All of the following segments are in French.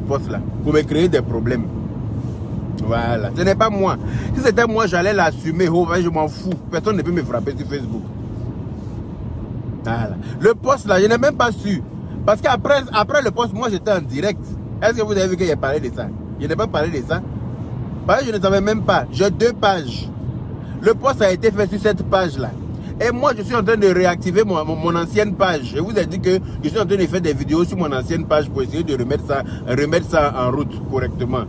poste là pour me créer des problèmes. Voilà, ce n'est pas moi. Si c'était moi, j'allais l'assumer. Oh, je m'en fous. Personne ne peut me frapper sur Facebook. Voilà. Le poste là, je n'ai même pas su. Parce qu'après le poste, moi j'étais en direct. Est-ce que vous avez vu que j'ai parlé de ça? Je n'ai pas parlé de ça. Parce que je ne savais même pas. J'ai 2 pages. Le poste a été fait sur cette page là. Et moi, je suis en train de réactiver mon ancienne page. Je vous ai dit que je suis en train de faire des vidéos sur mon ancienne page pour essayer de remettre ça en route correctement.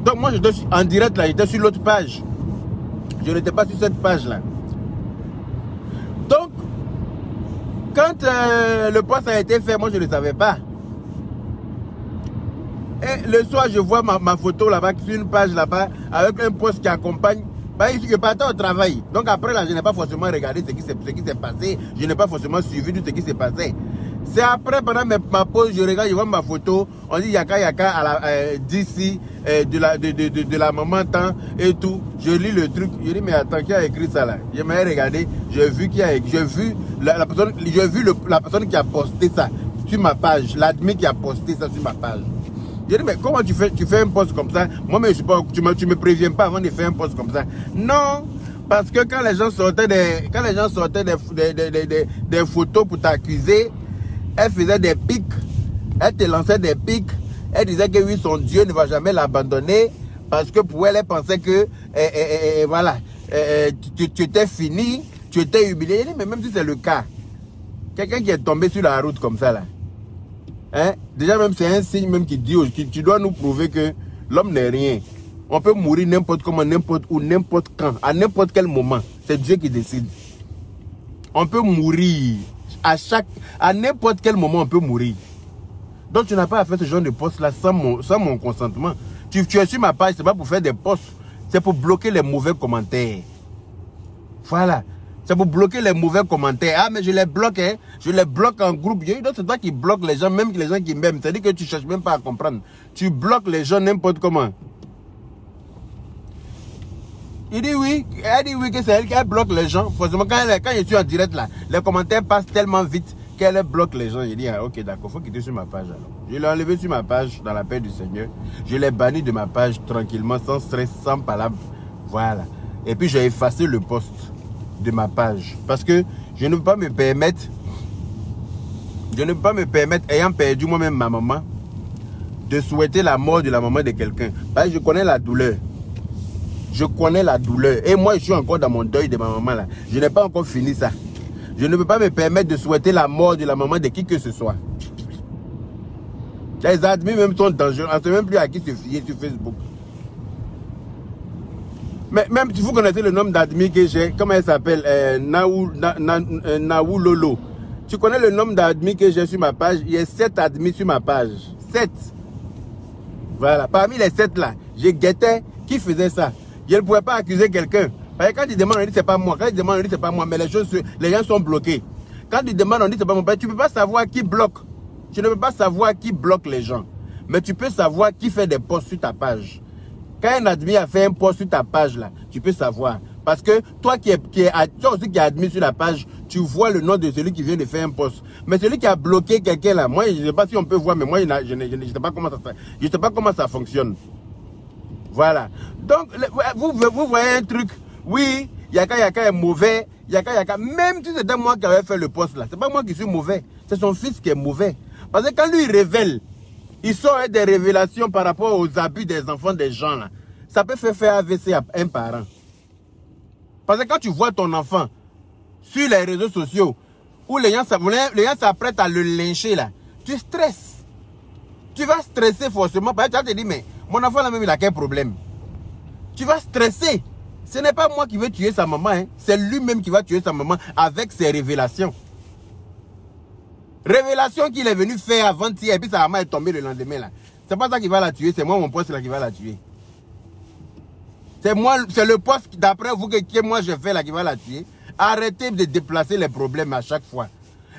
Donc moi, j'étais en direct là, j'étais sur l'autre page. Je n'étais pas sur cette page là. Donc, quand le poste a été fait, moi, je ne savais pas. Et le soir, je vois ma photo là-bas, sur une page là-bas, avec un poste qui accompagne. Bah, je partais au travail. Donc après là, je n'ai pas forcément regardé ce qui s'est passé. Je n'ai pas forcément suivi tout ce qui s'est passé. C'est après, pendant ma pause, je regarde, je vois ma photo. On dit Yaka d'ici, de la maman tant et tout. Je lis le truc. Je dis, mais attends, qui a écrit ça là? Je m'ai regardé. J'ai vu la personne qui a posté ça sur ma page. L'admin qui a posté ça sur ma page. Je dis, mais comment tu fais un post comme ça? Moi, mais je sais pas, tu me préviens pas avant de faire un post comme ça. Non, parce que quand les gens sortaient des photos pour t'accuser, elle faisait des pics, elle te lançait des pics, elle disait que oui, son Dieu ne va jamais l'abandonner, parce que pour elle, elle pensait que, voilà, tu étais fini, tu étais humilié. Je dis, mais même si c'est le cas, quelqu'un qui est tombé sur la route comme ça, là, hein? Déjà même c'est un signe même qui dit tu dois nous prouver que l'homme n'est rien. On peut mourir n'importe comment, n'importe où, n'importe quand, à n'importe quel moment. C'est Dieu qui décide. On peut mourir à n'importe quel moment, on peut mourir. Donc tu n'as pas à faire ce genre de poste là sans mon consentement. Tu es sur ma page, c'est pas pour faire des posts, c'est pour bloquer les mauvais commentaires. Voilà. C'est pour bloquer les mauvais commentaires. Ah, mais je les bloque, hein. Je les bloque en groupe. Donc, c'est toi qui bloques les gens, même les gens qui m'aiment. C'est-à-dire que tu ne cherches même pas à comprendre. Tu bloques les gens n'importe comment. Il dit oui. Elle dit oui que c'est elle qui bloque les gens. Forcément, quand je suis en direct là, les commentaires passent tellement vite qu'elle bloque les gens. Je dis, ah, ok, d'accord, il faut quitter sur ma page alors. Je l'ai enlevé sur ma page dans la paix du Seigneur. Je l'ai banni de ma page tranquillement, sans stress, sans palabre. Voilà. Et puis, j'ai effacé le post de ma page, parce que je ne peux pas me permettre, ayant perdu moi-même ma maman, de souhaiter la mort de la maman de quelqu'un. Parce que je connais la douleur. Je connais la douleur. Et moi, je suis encore dans mon deuil de ma maman là. Je n'ai pas encore fini ça. Je ne peux pas me permettre de souhaiter la mort de la maman de qui que ce soit. Les admis même sont dangereux. On ne sait même plus à qui se fier sur Facebook. Mais même si vous connaissez le nom d'admis que j'ai, comment elle s'appelle, Naou Lolo. Tu connais le nom d'admis que j'ai sur ma page? Il y a 7 admis sur ma page. 7. Voilà. Parmi les 7 là, je guettais qui faisait ça. Je ne pouvais pas accuser quelqu'un. Parce que quand il demande, on dit c'est pas moi. Quand il demande, on dit c'est pas moi. Mais les gens sont bloqués. Quand il demande, on dit c'est pas moi. Tu ne peux pas savoir qui bloque. Tu ne peux pas savoir qui bloque les gens. Mais tu peux savoir qui fait des posts sur ta page. Quand un admin a fait un post sur ta page là, tu peux savoir. Parce que toi toi aussi qui es admis sur la page, tu vois le nom de celui qui vient de faire un post. Mais celui qui a bloqué quelqu'un là, moi je ne sais pas si on peut voir, mais moi je ne sais pas comment ça fonctionne. Voilà. Donc vous voyez un truc, oui, Yaka est mauvais, Yaka, même si c'était moi qui avais fait le post là, c'est pas moi qui suis mauvais, c'est son fils qui est mauvais. Parce que quand lui il révèle, il sort des révélations par rapport aux abus des enfants des gens là. Ça peut faire AVC à un parent. Parce que quand tu vois ton enfant sur les réseaux sociaux, où les gens s'apprêtent à le lyncher là, tu stresses. Tu vas stresser forcément. Parce que tu vas te dire, mais mon enfant là même il a quel problème? Tu vas stresser. Ce n'est pas moi qui vais tuer sa maman, hein. C'est lui-même qui va tuer sa maman avec ses révélations. Révélation qu'il est venu faire avant-hier et puis sa maman est tombée le lendemain là. C'est pas ça qui va la tuer, c'est moi mon poste là qui va la tuer. C'est moi, c'est le poste d'après vous que moi je fais là qui va la tuer. Arrêtez de déplacer les problèmes à chaque fois.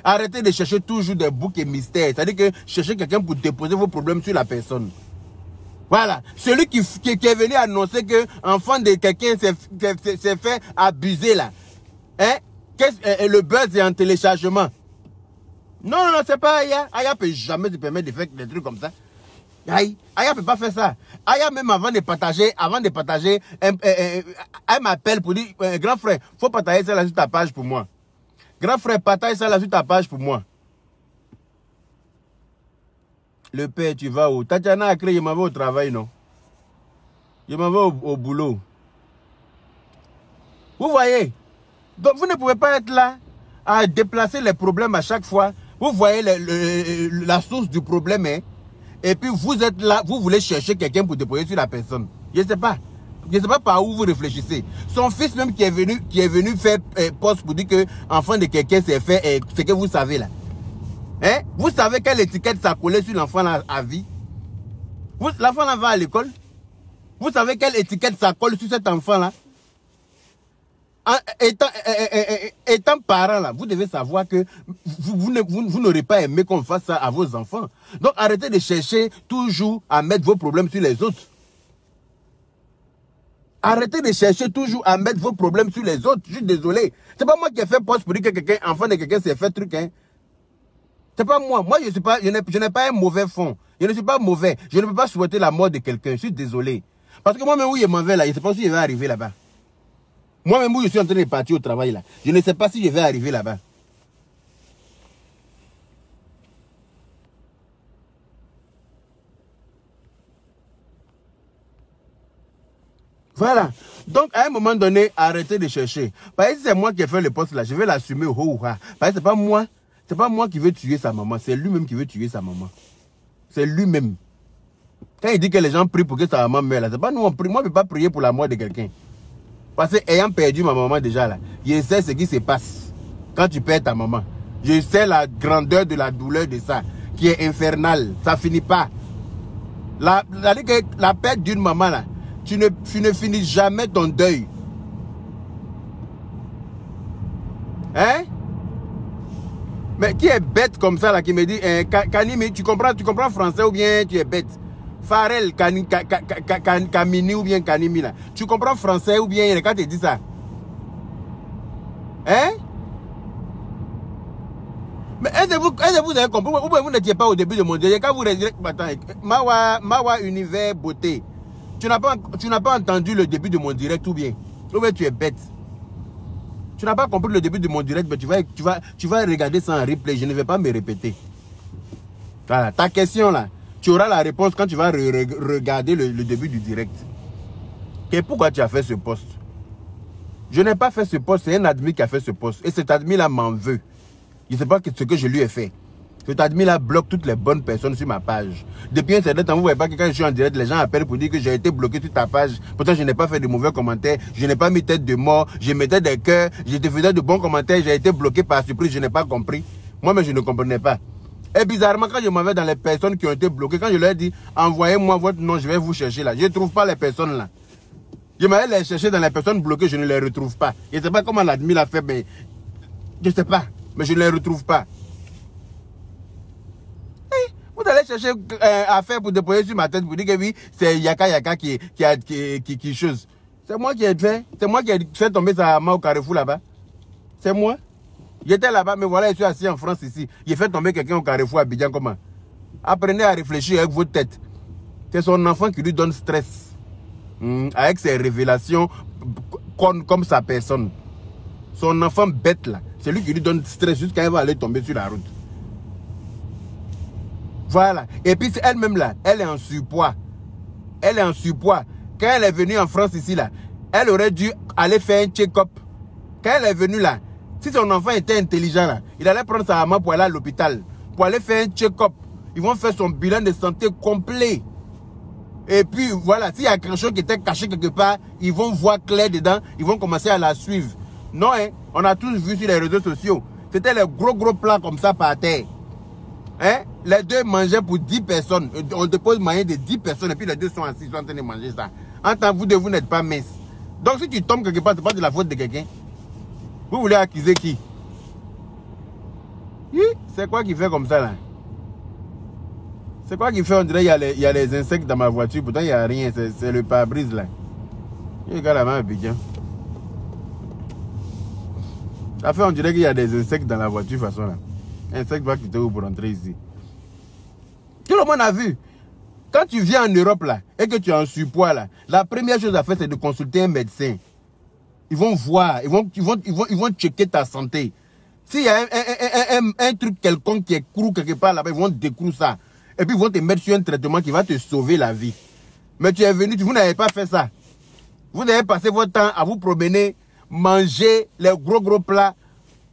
Arrêtez de chercher toujours des boucs et mystères. C'est-à-dire que cherchez quelqu'un pour déposer vos problèmes sur la personne. Voilà. Celui qui est venu annoncer que l'enfant de quelqu'un s'est fait abuser là. Hein? Le buzz est en téléchargement. Non, c'est pas Aya. Aya peut jamais se permettre de faire des trucs comme ça. Aïe, Aya ne peut pas faire ça. Aya, même avant de partager, elle m'appelle pour dire, grand frère, il faut partager ça là sur ta page pour moi. Grand frère, partage ça là sur ta page pour moi. Le père, tu vas où? Tatiana a créé, je m'en vais au travail, non? Je m'en vais au boulot. Vous voyez? Donc vous ne pouvez pas être là à déplacer les problèmes à chaque fois. Vous voyez la source du problème, hein? Et puis vous êtes là, vous voulez chercher quelqu'un pour déposer sur la personne. Je ne sais pas. Je ne sais pas par où vous réfléchissez. Son fils même qui est venu faire poste pour dire que enfant de quelqu'un s'est fait ce que vous savez là. Hein? Vous savez quelle étiquette ça collait sur l'enfant là à vie? L'enfant là va à l'école. Vous savez quelle étiquette ça colle sur cet enfant là? Étant parent là, vous devez savoir que vous n'aurez pas aimé qu'on fasse ça à vos enfants. Donc arrêtez de chercher toujours à mettre vos problèmes sur les autres. Arrêtez de chercher toujours à mettre vos problèmes sur les autres. Je suis désolé. C'est pas moi qui ai fait poste pour dire que quelqu'un, enfant de quelqu'un s'est fait truc. Hein. C'est pas moi. Moi, je n'ai pas un mauvais fond. Je ne suis pas mauvais. Je ne peux pas souhaiter la mort de quelqu'un. Je suis désolé. Parce que moi-même où je m'en vais là, je ne sais pas si je vais arriver là-bas. Moi-même où je suis en train de partir au travail là, je ne sais pas si je vais arriver là-bas. Voilà. Donc, à un moment donné, arrêtez de chercher. Parce que si c'est moi qui ai fait le poste là, je vais l'assumer au haut. Parce que c'est pas moi. C'est pas moi qui veux tuer sa maman. C'est lui-même qui veut tuer sa maman. C'est lui-même. Quand il dit que les gens prient pour que sa maman meure là, c'est pas nous on prie. Moi, je ne peux pas prier pour la mort de quelqu'un. Parce que ayant perdu ma maman déjà là, je sais ce qui se passe quand tu perds ta maman. Je sais la grandeur de la douleur de ça, qui est infernale. Ça finit pas. La perte d'une maman là, tu ne finis jamais ton deuil. Hein? Mais qui est bête comme ça là, qui me dit, Kanimi, tu comprends français ou bien tu es bête? Farel, Kamini ou bien Kanimi là. Tu comprends français ou bien quand tu dis ça? Hein? Mais est-ce que vous avez compris? Vous n'étiez pas au début de mon direct. Quand vous redirect, attends, Mawa Univers Beauté. Tu n'as pas entendu le début de mon direct ou bien tu es bête. Tu n'as pas compris le début de mon direct, mais tu vas regarder ça en replay. Je ne vais pas me répéter. Voilà, ta question là. Tu auras la réponse quand tu vas regarder le début du direct. Et pourquoi tu as fait ce poste? Je n'ai pas fait ce poste, c'est un admin qui a fait ce poste. Et cet admin-là m'en veut. Je ne sais pas ce que je lui ai fait. Cet admin-là bloque toutes les bonnes personnes sur ma page. Depuis un certain temps, vous ne voyez pas que quand je suis en direct, les gens appellent pour dire que j'ai été bloqué sur ta page. Pourtant, je n'ai pas fait de mauvais commentaires. Je n'ai pas mis tête de mort. Je mettais des cœurs. Je te faisais de bons commentaires. J'ai été bloqué par surprise. Je n'ai pas compris. Moi-même, je ne comprenais pas. Et bizarrement, quand je m'en vais dans les personnes qui ont été bloquées, quand je leur ai dit, envoyez-moi votre nom, je vais vous chercher là. Je ne trouve pas les personnes là. Je m'allais les chercher dans les personnes bloquées, je ne les retrouve pas. Je ne sais pas comment l'admin l'a fait, mais je ne sais pas. Mais je ne les retrouve pas. Hey, vous allez chercher affaire pour déposer sur ma tête pour dire que oui, c'est Yaka qui chose. C'est moi qui ai fait. C'est moi qui ai fait tomber sa main au Carrefour là-bas. C'est moi. J'étais là-bas, mais voilà, je suis assis en France ici. J'ai fait tomber quelqu'un au Carrefour à Abidjan, comment? Apprenez à réfléchir avec votre tête. C'est son enfant qui lui donne stress. Avec ses révélations comme sa personne. Son enfant bête là, c'est lui qui lui donne stress jusqu'à elle va aller tomber sur la route. Voilà. Et puis elle-même là, elle est en surpoids. Elle est en surpoids. Quand elle est venue en France ici là, elle aurait dû aller faire un check-up. Quand elle est venue là, si son enfant était intelligent là, il allait prendre sa maman pour aller à l'hôpital, pour aller faire un check-up. Ils vont faire son bilan de santé complet. Et puis voilà, s'il y a quelque chose qui était caché quelque part, ils vont voir clair dedans, ils vont commencer à la suivre. Non, hein, on a tous vu sur les réseaux sociaux. C'était les gros plats comme ça par terre. Hein? Les deux mangeaient pour 10 personnes. On dépose manger de 10 personnes et puis les deux sont assis, sont en train de manger ça. En tant que vous n'êtes pas mince. Donc si tu tombes quelque part, ce n'est pas de la faute de quelqu'un. Vous voulez accuser qui? C'est quoi qui fait comme ça là? C'est quoi qui fait? On dirait qu'il y a les insectes dans ma voiture. Pourtant, il n'y a rien. C'est le pare-brise là. Il y a la main Abidjan. Ça fait, on dirait qu'il y a des insectes dans la voiture façon là. Insecte va quitter vous pour rentrer ici. Tout le monde a vu. Quand tu viens en Europe là, et que tu es en surpoids là, la première chose à faire, c'est de consulter un médecin. Ils vont voir, ils vont checker ta santé. S'il y a un truc quelconque qui est crou quelque part là-bas, ils vont décroûter ça. Et puis ils vont te mettre sur un traitement qui va te sauver la vie. Mais tu es venu, vous n'avez pas fait ça. Vous avez passé votre temps à vous promener, manger les gros plats.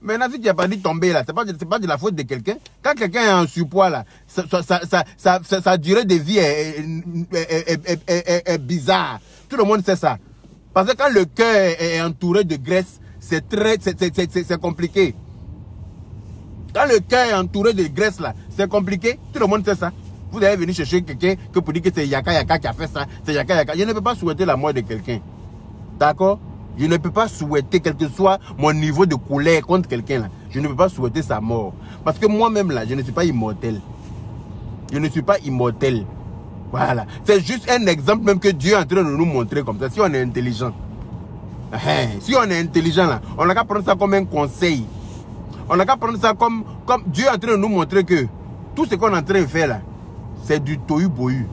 Maintenant, si tu n'as pas dit tomber là, ce n'est pas de la faute de quelqu'un. Quand quelqu'un est en surpoids là, sa durée de vie est bizarre. Tout le monde sait ça. Parce que quand le cœur est entouré de graisse, c'est compliqué. Quand le cœur est entouré de graisse là, c'est compliqué. Tout le monde sait ça. Vous allez venir chercher quelqu'un que pour dire que c'est Yaka qui a fait ça. C'est Yaka. Je ne peux pas souhaiter la mort de quelqu'un. D'accord? Je ne peux pas souhaiter, quel que soit mon niveau de colère contre quelqu'un là. Je ne peux pas souhaiter sa mort. Parce que moi-même là, je ne suis pas immortel. Je ne suis pas immortel. Voilà. C'est juste un exemple même que Dieu est en train de nous montrer comme ça. Si on est intelligent. Si on est intelligent là, on n'a qu'à prendre ça comme un conseil. On n'a qu'à prendre ça comme Dieu est en train de nous montrer que tout ce qu'on est en train de faire là, c'est du tohu-bohu.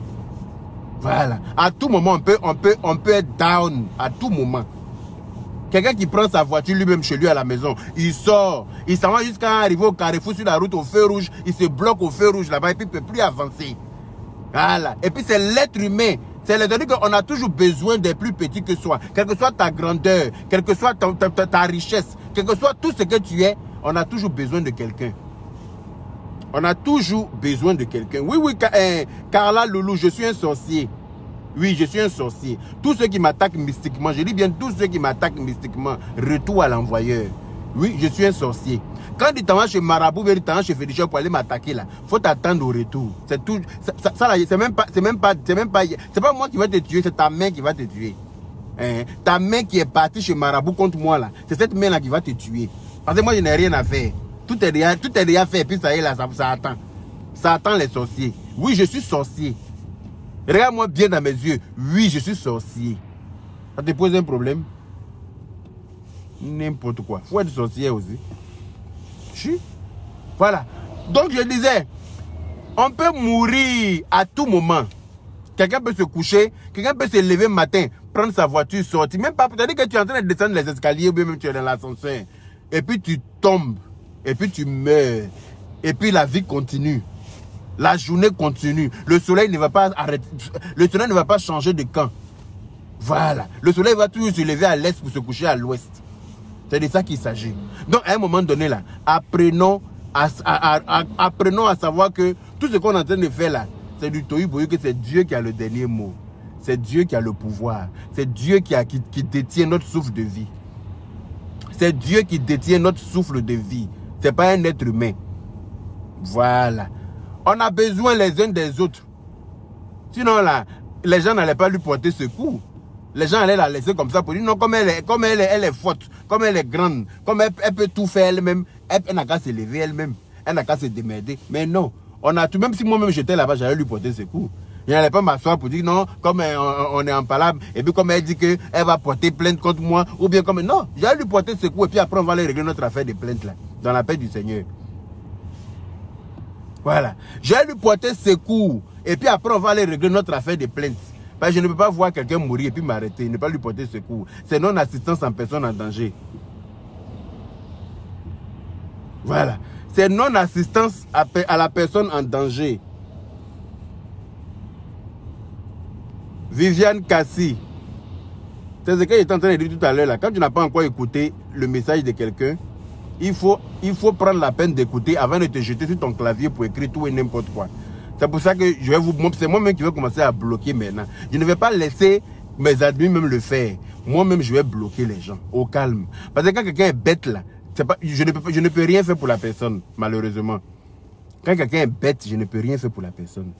Voilà. À tout moment, on peut être down. À tout moment. Quelqu'un qui prend sa voiture lui-même chez lui à la maison, il sort, il s'en va jusqu'à arriver au carrefour sur la route au feu rouge, il se bloque au feu rouge là-bas et puis il ne peut plus avancer. Voilà. Et puis c'est l'être humain. C'est-à-dire qu'on a toujours besoin des plus petits que soi. Quelle que soit ta grandeur, quelle que soit ta richesse, quel que soit tout ce que tu es, on a toujours besoin de quelqu'un. On a toujours besoin de quelqu'un. Oui, Carla Loulou, je suis un sorcier. Oui, je suis un sorcier. Tous ceux qui m'attaquent mystiquement, je dis bien tous ceux qui m'attaquent mystiquement, retour à l'envoyeur. Oui, je suis un sorcier. Quand tu t'en vas chez Marabout, tu t'en vas chez Fédécheur pour aller m'attaquer là, faut t'attendre au retour. C'est tout. Ça là, c'est pas moi qui va te tuer, c'est ta main qui va te tuer. Ta main qui est partie chez Marabout contre moi là, c'est cette main là qui va te tuer. Parce que moi je n'ai rien à faire. Tout est déjà fait, et puis ça y est là, ça attend. Ça attend les sorciers. Oui, je suis sorcier. Regarde-moi bien dans mes yeux. Oui, je suis sorcier. Ça te pose un problème? N'importe quoi. Faut être sorcier aussi. Voilà. Donc je disais, on peut mourir à tout moment. Quelqu'un peut se coucher, quelqu'un peut se lever le matin, prendre sa voiture, sortir. Même pas, peut-être que tu es en train de descendre les escaliers ou bien même tu es dans l'ascenseur. Et puis tu tombes. Et puis tu meurs. Et puis la vie continue. La journée continue. Le soleil ne va pas arrêter. Le soleil ne va pas changer de camp. Voilà. Le soleil va toujours se lever à l'est pour se coucher à l'ouest. C'est de ça qu'il s'agit. Donc à un moment donné là, apprenons à savoir que tout ce qu'on est en train de faire là, c'est du tohu-bohu, que c'est Dieu qui a le dernier mot. C'est Dieu qui a le pouvoir. C'est Dieu qui détient notre souffle de vie. C'est Dieu qui détient notre souffle de vie. Ce n'est pas un être humain. Voilà. On a besoin les uns des autres. Sinon, là, les gens n'allaient pas lui porter secours. Les gens allaient la laisser comme ça pour dire non, comme elle est forte, comme elle est grande, comme elle peut tout faire elle-même, elle n'a qu'à se lever elle-même, elle n'a qu'à se démerder. Mais non, on a tout, même si moi-même j'étais là-bas, j'allais lui porter secours. Je n'allais pas m'asseoir pour dire non, comme on est en palabre, et puis comme elle dit qu'elle va porter plainte contre moi, ou bien comme non, j'allais lui porter secours, et puis après on va aller régler notre affaire de plainte là, dans la paix du Seigneur. Voilà. Je vais lui porter secours. Et puis après, on va aller régler notre affaire de plainte. Parce que je ne peux pas voir quelqu'un mourir et puis m'arrêter. Ne pas lui porter secours. C'est non-assistance en personne en danger. Voilà. C'est non-assistance à la personne en danger. Viviane Cassi. C'est ce que j'étais en train de dire tout à l'heure là. Quand tu n'as pas encore écouté le message de quelqu'un, il faut prendre la peine d'écouter avant de te jeter sur ton clavier pour écrire tout et n'importe quoi. C'est pour ça que je vais c'est moi-même qui vais commencer à bloquer maintenant. Je ne vais pas laisser mes admis même le faire. Moi-même, je vais bloquer les gens au calme. Parce que quand quelqu'un est bête là, je ne peux rien faire pour la personne, malheureusement. Quand quelqu'un est bête, je ne peux rien faire pour la personne.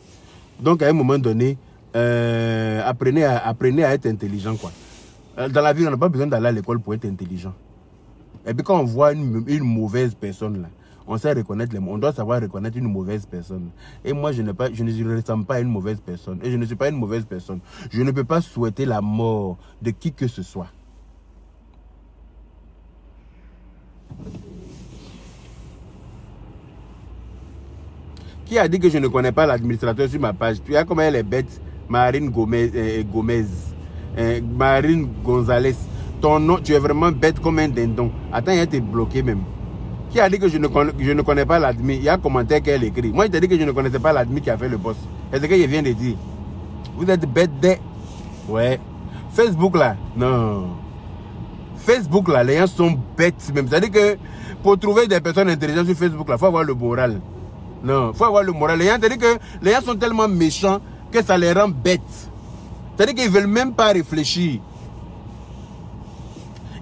Donc à un moment donné, apprenez à être intelligent, quoi. Dans la vie, on n'a pas besoin d'aller à l'école pour être intelligent. Et puis quand on voit une mauvaise personne là, on sait reconnaître on doit savoir reconnaître une mauvaise personne. Et moi je ne ressemble pas à une mauvaise personne. Et je ne suis pas une mauvaise personne. Je ne peux pas souhaiter la mort de qui que ce soit. Qui a dit que je ne connais pas l'administrateur sur ma page? Tu vois comment elle est bête? Marine Gomez. Marine Gonzalez. Ton nom, tu es vraiment bête comme un dindon. Attends, il a été bloqué même. Qui a dit que je ne connais pas l'admin? Il y a un commentaire qu'elle écrit. Moi, je t'ai dit que je ne connaissais pas l'admin qui a fait le post. C'est ce que je viens de dire. Vous êtes bête de... Ouais. Facebook là, non. Facebook là, les gens sont bêtes même. C'est-à-dire que pour trouver des personnes intelligentes sur Facebook là, il faut avoir le moral. Non, il faut avoir le moral. Les gens, c'est-à-dire que les gens sont tellement méchants que ça les rend bêtes. C'est-à-dire qu'ils ne veulent même pas réfléchir.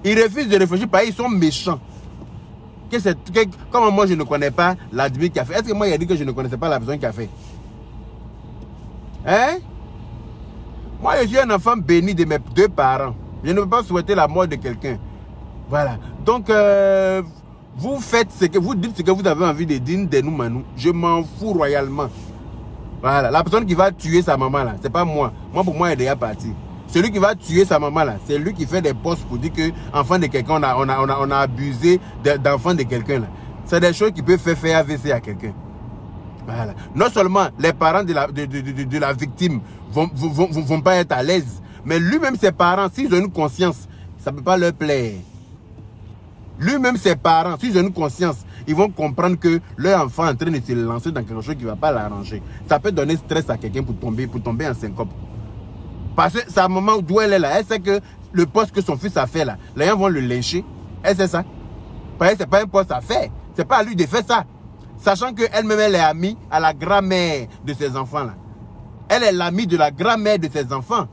Ils refusent de réfléchir parce qu'ils sont méchants. Comment moi je ne connais pas l'admin qui a fait? Est-ce que moi il a dit que je ne connaissais pas la personne qui a fait? Hein? Moi je suis un enfant béni de mes deux parents. Je ne peux pas souhaiter la mort de quelqu'un. Voilà. Donc vous faites ce que vous dites, ce que vous avez envie de dire de nous, Manou. Je m'en fous royalement. Voilà. La personne qui va tuer sa maman là, c'est pas moi. Moi pour moi elle est déjà partie. Celui qui va tuer sa maman là, c'est lui qui fait des posts pour dire que enfant de quelqu'un, on a abusé d'enfant de quelqu'un là. C'est des choses qui peuvent faire AVC à quelqu'un. Voilà. Non seulement les parents de la victime vont pas être à l'aise, mais lui-même ses parents, s'ils ont une conscience, ça ne peut pas leur plaire. Lui-même ses parents, s'ils ont une conscience, ils vont comprendre que leur enfant est en train de se lancer dans quelque chose qui ne va pas l'arranger. Ça peut donner stress à quelqu'un pour tomber en syncope. Parce que sa maman, d'où elle est là, elle sait que le poste que son fils a fait là, les gens vont le lyncher. Elle sait ça. Parce que ce n'est pas un poste à faire. Ce n'est pas à lui de faire ça. Sachant qu'elle-même, elle est amie à la grand-mère de ses enfants là. Elle est l'amie de la grand-mère de ses enfants.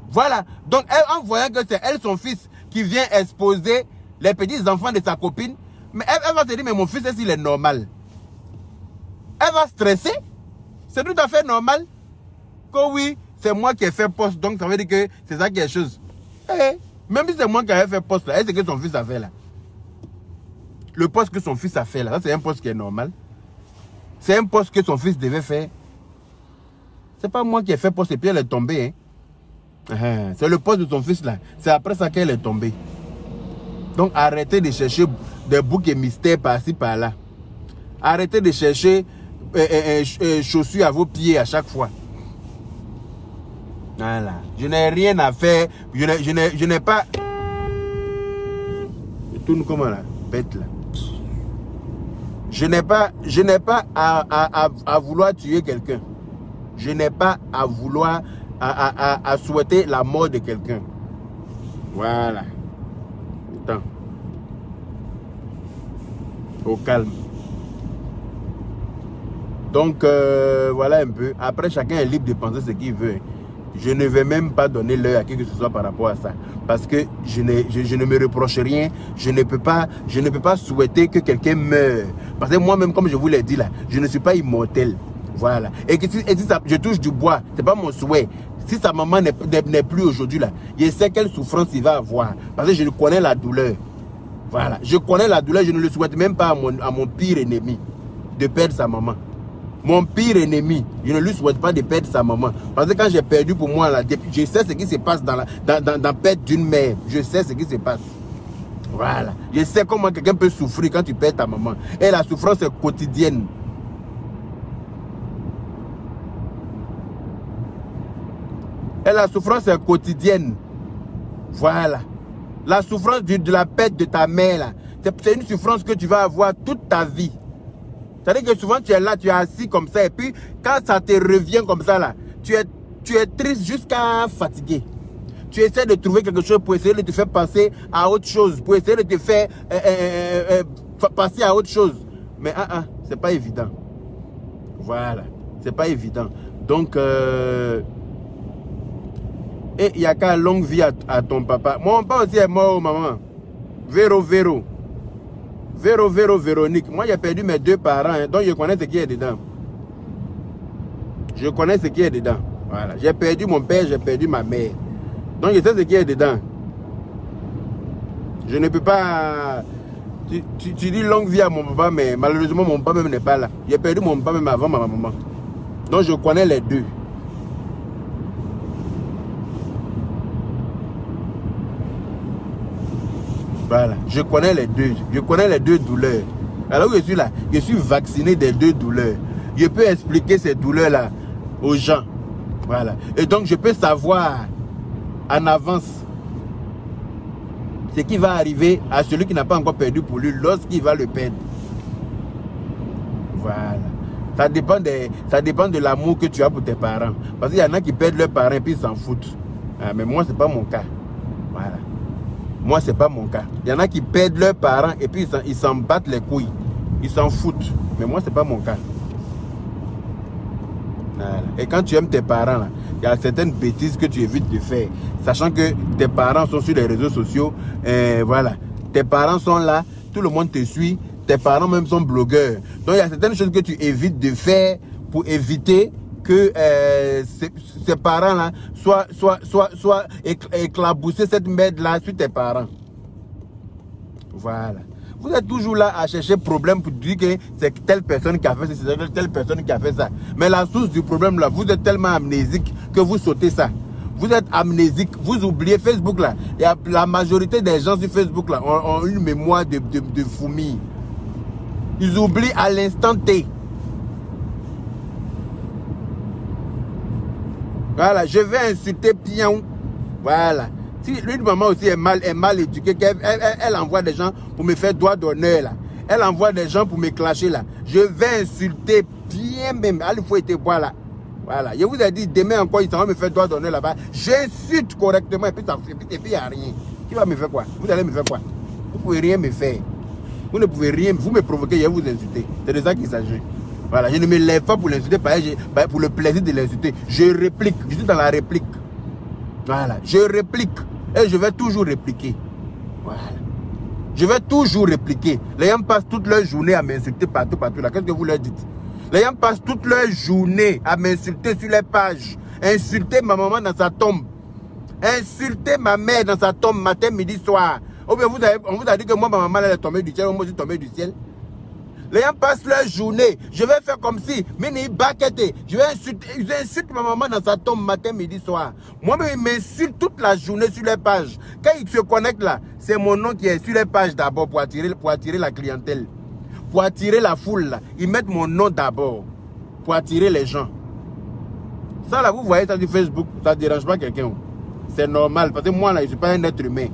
Voilà. Donc, elle, en voyant que c'est elle, son fils, qui vient exposer les petits enfants de sa copine, mais elle va se dire, mais mon fils, est-ce qu'il est normal? Elle va stresser. C'est tout à fait normal. Que oui, c'est moi qui ai fait poste, donc ça veut dire que c'est ça qui est chose. Même si c'est moi qui ai fait poste là, est-ce que son fils a fait là? Le poste que son fils a fait là, c'est un poste qui est normal. C'est un poste que son fils devait faire. C'est pas moi qui ai fait poste et puis elle est tombée. Hein? C'est le poste de ton fils là. C'est après ça qu'elle est tombée. Donc arrêtez de chercher des boucs et mystères par-ci par-là. Arrêtez de chercher chaussures à vos pieds à chaque fois. Voilà. Je n'ai rien à faire. Je n'ai pas... Je tourne comment là? Bête là. Je n'ai pas à vouloir tuer quelqu'un. Je n'ai pas à vouloir à souhaiter la mort de quelqu'un. Voilà. Attends. Au calme. Donc, voilà un peu. Après, chacun est libre de penser ce qu'il veut. Je ne vais même pas donner l'heure à qui que ce soit par rapport à ça. Parce que je ne me reproche rien. Je ne peux pas souhaiter que quelqu'un meure. Parce que moi-même, comme je vous l'ai dit là, je ne suis pas immortel. Voilà. Et si je touche du bois, ce n'est pas mon souhait. Si sa maman n'est plus aujourd'hui là, je sais quelle souffrance il va avoir. Parce que je connais la douleur. Voilà. Je connais la douleur. Je ne le souhaite même pas à mon pire ennemi de perdre sa maman. Mon pire ennemi, je ne lui souhaite pas de perdre sa maman. Parce que quand j'ai perdu pour moi, là, je sais ce qui se passe dans perdre d'une mère. Je sais ce qui se passe. Voilà. Je sais comment quelqu'un peut souffrir quand tu perds ta maman. Et la souffrance est quotidienne. Et la souffrance est quotidienne. Voilà. La souffrance de la perte de ta mère, c'est une souffrance que tu vas avoir toute ta vie. C'est-à-dire que souvent tu es là, tu es assis comme ça, et puis quand ça te revient comme ça là, tu es triste jusqu'à fatiguer. Tu essaies de trouver quelque chose pour essayer de te faire passer à autre chose, pour essayer de te faire passer à autre chose. Mais c'est pas évident. Voilà, c'est pas évident. Donc, et il y a qu'à longue vie à ton papa. Mon papa aussi est mort, maman. Véronique. Moi, j'ai perdu mes deux parents, hein, donc je connais ce qui est dedans. Je connais ce qui est dedans. Voilà. J'ai perdu mon père, j'ai perdu ma mère. Donc, je sais ce qui est dedans. Je ne peux pas... Tu dis longue vie à mon papa, mais malheureusement, mon papa même n'est pas là. J'ai perdu mon papa même avant ma maman. Donc, je connais les deux. Voilà, je connais les deux. Je connais les deux douleurs. Alors que je suis là, je suis vacciné des 2 douleurs. Je peux expliquer ces douleurs-là aux gens. Voilà. Et donc, je peux savoir en avance ce qui va arriver à celui qui n'a pas encore perdu pour lui lorsqu'il va le perdre. Voilà. Ça dépend de l'amour que tu as pour tes parents. Parce qu'il y en a qui perdent leurs parents et puis ils s'en foutent. Ah, mais moi, ce n'est pas mon cas. Voilà. Moi, ce n'est pas mon cas. Il y en a qui perdent leurs parents et puis ils s'en battent les couilles. Ils s'en foutent. Mais moi, ce n'est pas mon cas. Voilà. Et quand tu aimes tes parents, là, il y a certaines bêtises que tu évites de faire. Sachant que tes parents sont sur les réseaux sociaux. Voilà. Tes parents sont là. Tout le monde te suit. Tes parents même sont blogueurs. Donc, il y a certaines choses que tu évites de faire pour éviter que ces parents-là soient éclabousser cette merde-là sur tes parents. Voilà. Vous êtes toujours là à chercher problème pour dire que c'est telle personne qui a fait ça, c'est telle personne qui a fait ça. Mais la source du problème là, vous êtes tellement amnésique que vous sautez ça. Vous êtes amnésique, vous oubliez Facebook là. Et la majorité des gens sur Facebook là ont une mémoire de fourmis. Ils oublient à l'instant T. Voilà, je vais insulter Pion. Voilà. Si une maman aussi est mal éduquée, elle envoie des gens pour me faire doigt d'honneur là. Elle envoie des gens pour me clasher là. Je vais insulter bien même. Il faut être bois là. Voilà. Je vous ai dit, demain encore, ils vont me faire doigt d'honneur là-bas. J'insulte correctement et puis il n'y a rien. Qui va me faire quoi? Vous allez me faire quoi? Vous ne pouvez rien me faire. Vous ne pouvez rien, vous me provoquez, je vais vous insulter. C'est de ça qu'il s'agit. Voilà, je ne me lève pas pour l'insulter, pour le plaisir de l'insulter. Je réplique, je suis dans la réplique. Voilà, je réplique et je vais toujours répliquer. Voilà. Je vais toujours répliquer. Les gens passent toute leur journée à m'insulter partout là. Qu'est-ce que vous leur dites? Les gens passent toute leur journée à m'insulter sur les pages. Insulter ma maman dans sa tombe. Insulter ma mère dans sa tombe matin, midi, soir. Ou bien on vous a dit que moi, ma maman, elle est tombée du ciel, moi, je suis tombé du ciel. Les gens passent leur journée. Je vais faire comme si, je vais insulter ma maman dans sa tombe matin, midi, soir. Moi-même, ils m'insultent toute la journée sur les pages. Quand ils se connectent là, c'est mon nom qui est sur les pages d'abord pour attirer la clientèle. Pour attirer la foule là. Ils mettent mon nom d'abord pour attirer les gens. Ça là, vous voyez ça sur Facebook, ça ne dérange pas quelqu'un. C'est normal parce que moi là, je ne suis pas un être humain.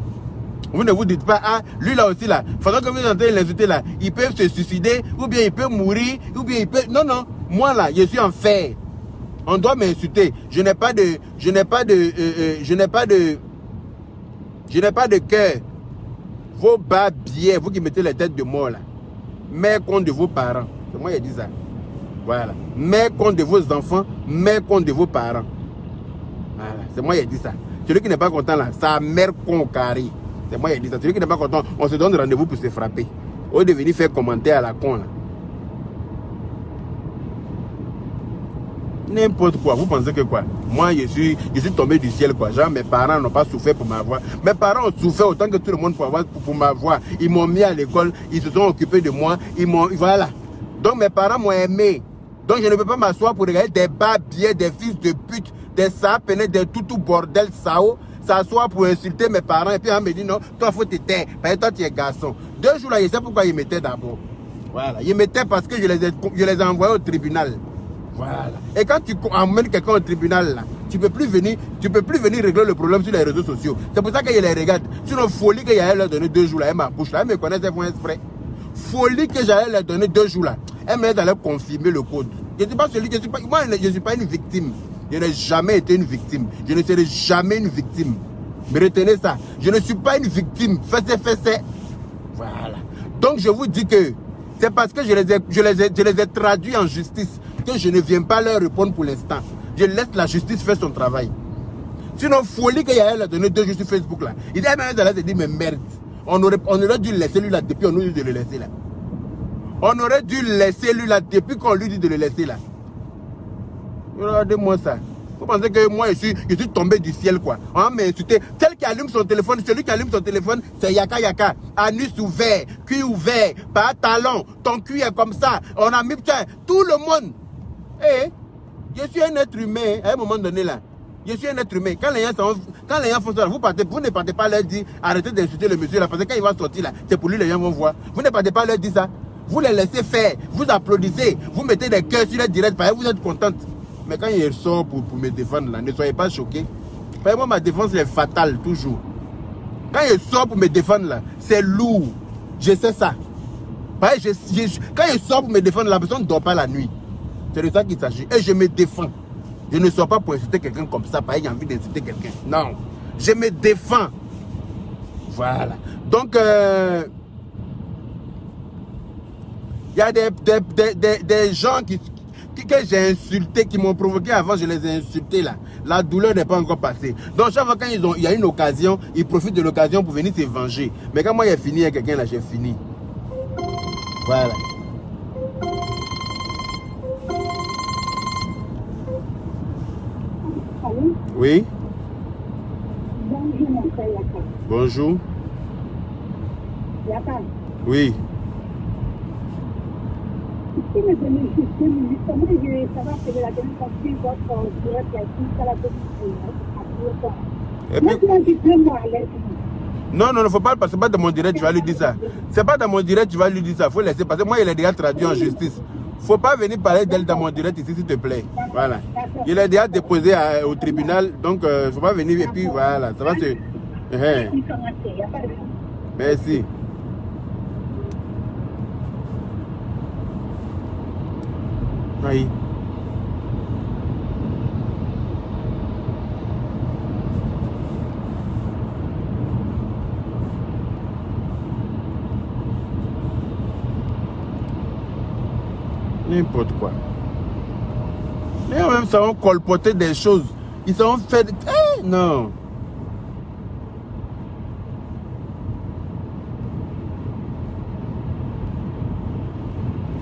Vous ne vous dites pas, ah, lui là aussi là, pendant que vous êtes en train de l'insulter là, il peut se suicider, ou bien il peut mourir, ou bien il peut... Non, non, moi là, je suis en fer. On doit m'insulter. Je n'ai pas de cœur. Vos bas biais, vous qui mettez les têtes de mort là, mets compte de vos parents. C'est moi qui ai dit ça. Voilà. Mets compte de vos enfants, mets compte de vos parents. Voilà. C'est moi qui ai dit ça. Celui qui n'est pas content là, sa mère con carré. C'est moi qui ai dit ça. Celui qui n'est pas content, on se donne rendez-vous pour se frapper. Au lieu de venir faire commentaire à la con là. N'importe quoi. Vous pensez que quoi? Moi, je suis tombé du ciel quoi. Genre, mes parents n'ont pas souffert pour m'avoir. Mes parents ont souffert autant que tout le monde pour m'avoir. Ils m'ont mis à l'école. Ils se sont occupés de moi. Voilà. Donc, mes parents m'ont aimé. Donc, je ne peux pas m'asseoir pour regarder des babiers, des fils de pute, des sapes, des tout bordel, sao. S'asseoir pour insulter mes parents. Et puis, on me dit non, toi, il faut te taire. Parce que toi, tu es garçon. 2 jours là, je sais pourquoi ils m'étaient d'abord. Voilà. Ils m'étaient parce que je les ai envoyés au tribunal. Voilà. Et quand tu emmènes quelqu'un au tribunal, là, tu peux plus venir régler le problème sur les réseaux sociaux. C'est pour ça que je les regarde. Sinon, folie que j'allais leur donner 2 jours là, elle ma bouche là, elle me connaissent, elles font exprès. Folie que j'allais leur donner 2 jours là, elle me allait confirmer le code. Je ne suis pas celui, moi je ne suis pas une victime. Je n'ai jamais été une victime. Je ne serai jamais une victime. Mais retenez ça. Je ne suis pas une victime. Fais-c'est. Voilà. Donc je vous dis que c'est parce que je les ai traduits en justice que je ne viens pas leur répondre pour l'instant. Je laisse la justice faire son travail. Sinon, folie qu'il y a leur donné 2 jours sur Facebook là. Il dit, mais merde. On aurait dû laisser lui là depuis qu'on nous dit de le laisser là. On aurait dû laisser lui là depuis qu'on lui dit de le laisser là. Regardez-moi ça. Vous pensez que moi je suis tombé du ciel quoi. On m'a insulté. Celui qui allume son téléphone, c'est Yaka. Anus ouvert, cul ouvert, pas talon, ton cul est comme ça. On a mis, tiens, tout le monde. Eh, je suis un être humain à un moment donné là. Je suis un être humain. Quand les gens font ça, vous ne partez pas leur dire arrêtez d'insulter le monsieur là. Parce que quand il va sortir là, c'est pour lui les gens vont voir. Vous ne partez pas leur dire ça. Vous les laissez faire, vous applaudissez, vous mettez des cœurs sur les directs, parce que vous êtes contente. Mais quand il sort pour me défendre, là, ne soyez pas choqués. Parce que moi, ma défense est fatale, toujours. Quand il sort pour me défendre, là, c'est lourd. Je sais ça. Quand il sort pour me défendre, la personne ne dort pas la nuit. C'est de ça qu'il s'agit. Et je me défends. Je ne sors pas pour insulter quelqu'un comme ça, parce qu'il a envie d'insulter quelqu'un. Non. Je me défends. Voilà. Donc, il y a des gens que j'ai insultés, qui m'ont provoqué avant, je les ai insultés là. La douleur n'est pas encore passée. Donc chaque fois quand il y a une occasion, ils profitent de l'occasion pour venir se venger. Mais quand moi j'ai fini avec quelqu'un là, j'ai fini. Voilà. Allô? Oui. Bonjour mon frère Yaka. Bonjour. Yaka. Oui. Si me donnez juste 2 minutes, comment je vais savoir que de la dernière fois que votre direct a été à la commission? Et puis, Maintenant, dites-moi à l'aise. non, non, il ne faut pas passer pas de mon direct, tu vas lui dire ça. C'est pas dans mon direct, tu vas lui dire ça. Il faut laisser passer. Moi, il est déjà traduit en justice. Il ne faut pas venir parler d'elle dans mon direct ici, s'il te plaît. Voilà. Il est déjà déposé au tribunal, donc il ne faut pas venir et puis voilà. Ça va se... Merci. Oui. N'importe quoi. Mais en même ça vont colpoter des choses. Ils ont fait... Eh, non.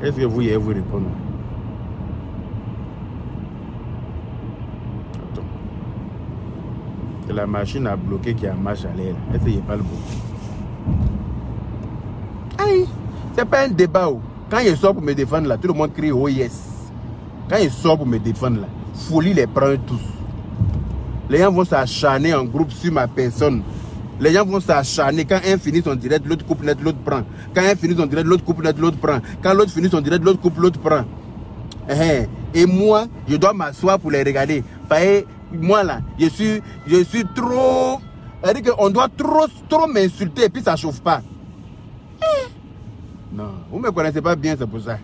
Est-ce que vous y vous répondre? Attends. C'est la machine à bloquer qui a marche à l'air. Est-ce qu'il n'y a pas le bon? Aïe. C'est pas un débat. Quand il sort pour me défendre là, tout le monde crie oh yes. Quand il sort pour me défendre là, folie les prend tous. Les gens vont s'acharner en groupe sur ma personne. Les gens vont s'acharner. Quand un finit son direct, l'autre coupe net, l'autre prend. Quand un finit son direct, l'autre coupe net, l'autre prend. Quand l'autre finit son direct, l'autre coupe, l'autre prend. Et moi, je dois m'asseoir pour les regarder. Parce que moi là, je suis trop... C'est-à-dire qu'on doit trop m'insulter et puis ça ne chauffe pas. Non, vous ne me connaissez pas bien, c'est pour ça.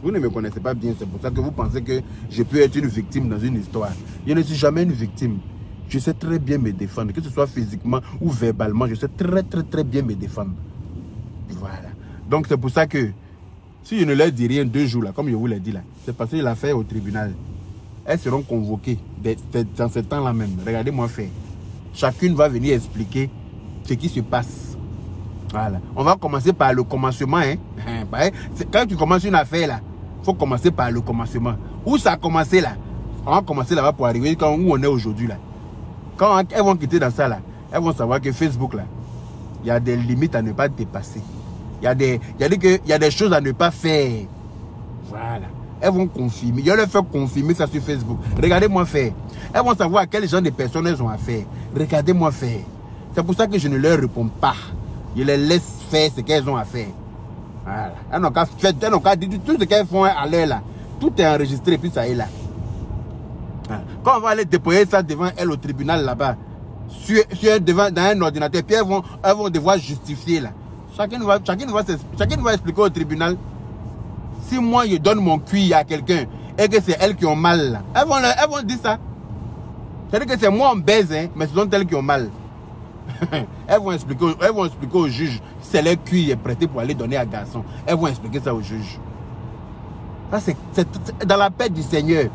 Vous ne me connaissez pas bien, c'est pour ça que vous pensez que je peux être une victime dans une histoire. Je ne suis jamais une victime. Je sais très bien me défendre, que ce soit physiquement ou verbalement, je sais très bien me défendre. Voilà. Donc c'est pour ça que si je ne leur dis rien 2 jours, là, comme je vous l'ai dit là, c'est parce que l'affaire au tribunal. Elles seront convoquées dans ce temps-là même. Regardez-moi faire. Chacune va venir expliquer ce qui se passe. Voilà. On va commencer par le commencement. Hein. Quand tu commences une affaire là, il faut commencer par le commencement. Où ça a commencé là? On va commencer là-bas pour arriver où on est aujourd'hui là. Quand elles vont quitter dans ça là, elles vont savoir que Facebook là, il y a des limites à ne pas dépasser. Il y a des choses à ne pas faire. Voilà. Elles vont confirmer. Je leur fais confirmer ça sur Facebook. Regardez-moi faire. Elles vont savoir à quel genre de personnes elles ont affaire. Regardez-moi faire. C'est pour ça que je ne leur réponds pas. Je les laisse faire ce qu'elles ont à faire. Voilà. Elles n'ont qu'à dire tout ce qu'elles font à l'heure là. Tout est enregistré, puis ça est là. Voilà. Quand on va aller déposer ça devant elles au tribunal là-bas, dans un ordinateur, puis elles vont devoir justifier là. Chacune va expliquer au tribunal. Si moi je donne mon cuir à quelqu'un et que c'est elles qui ont mal là, elles vont dire ça. C'est-à-dire que c'est moi on baise, hein, mais ce sont elles qui ont mal. Elles vont expliquer au juge, c'est leur cuir est prêté pour aller donner à garçon. Elles vont expliquer ça au juge. Ça c'est dans la paix du Seigneur.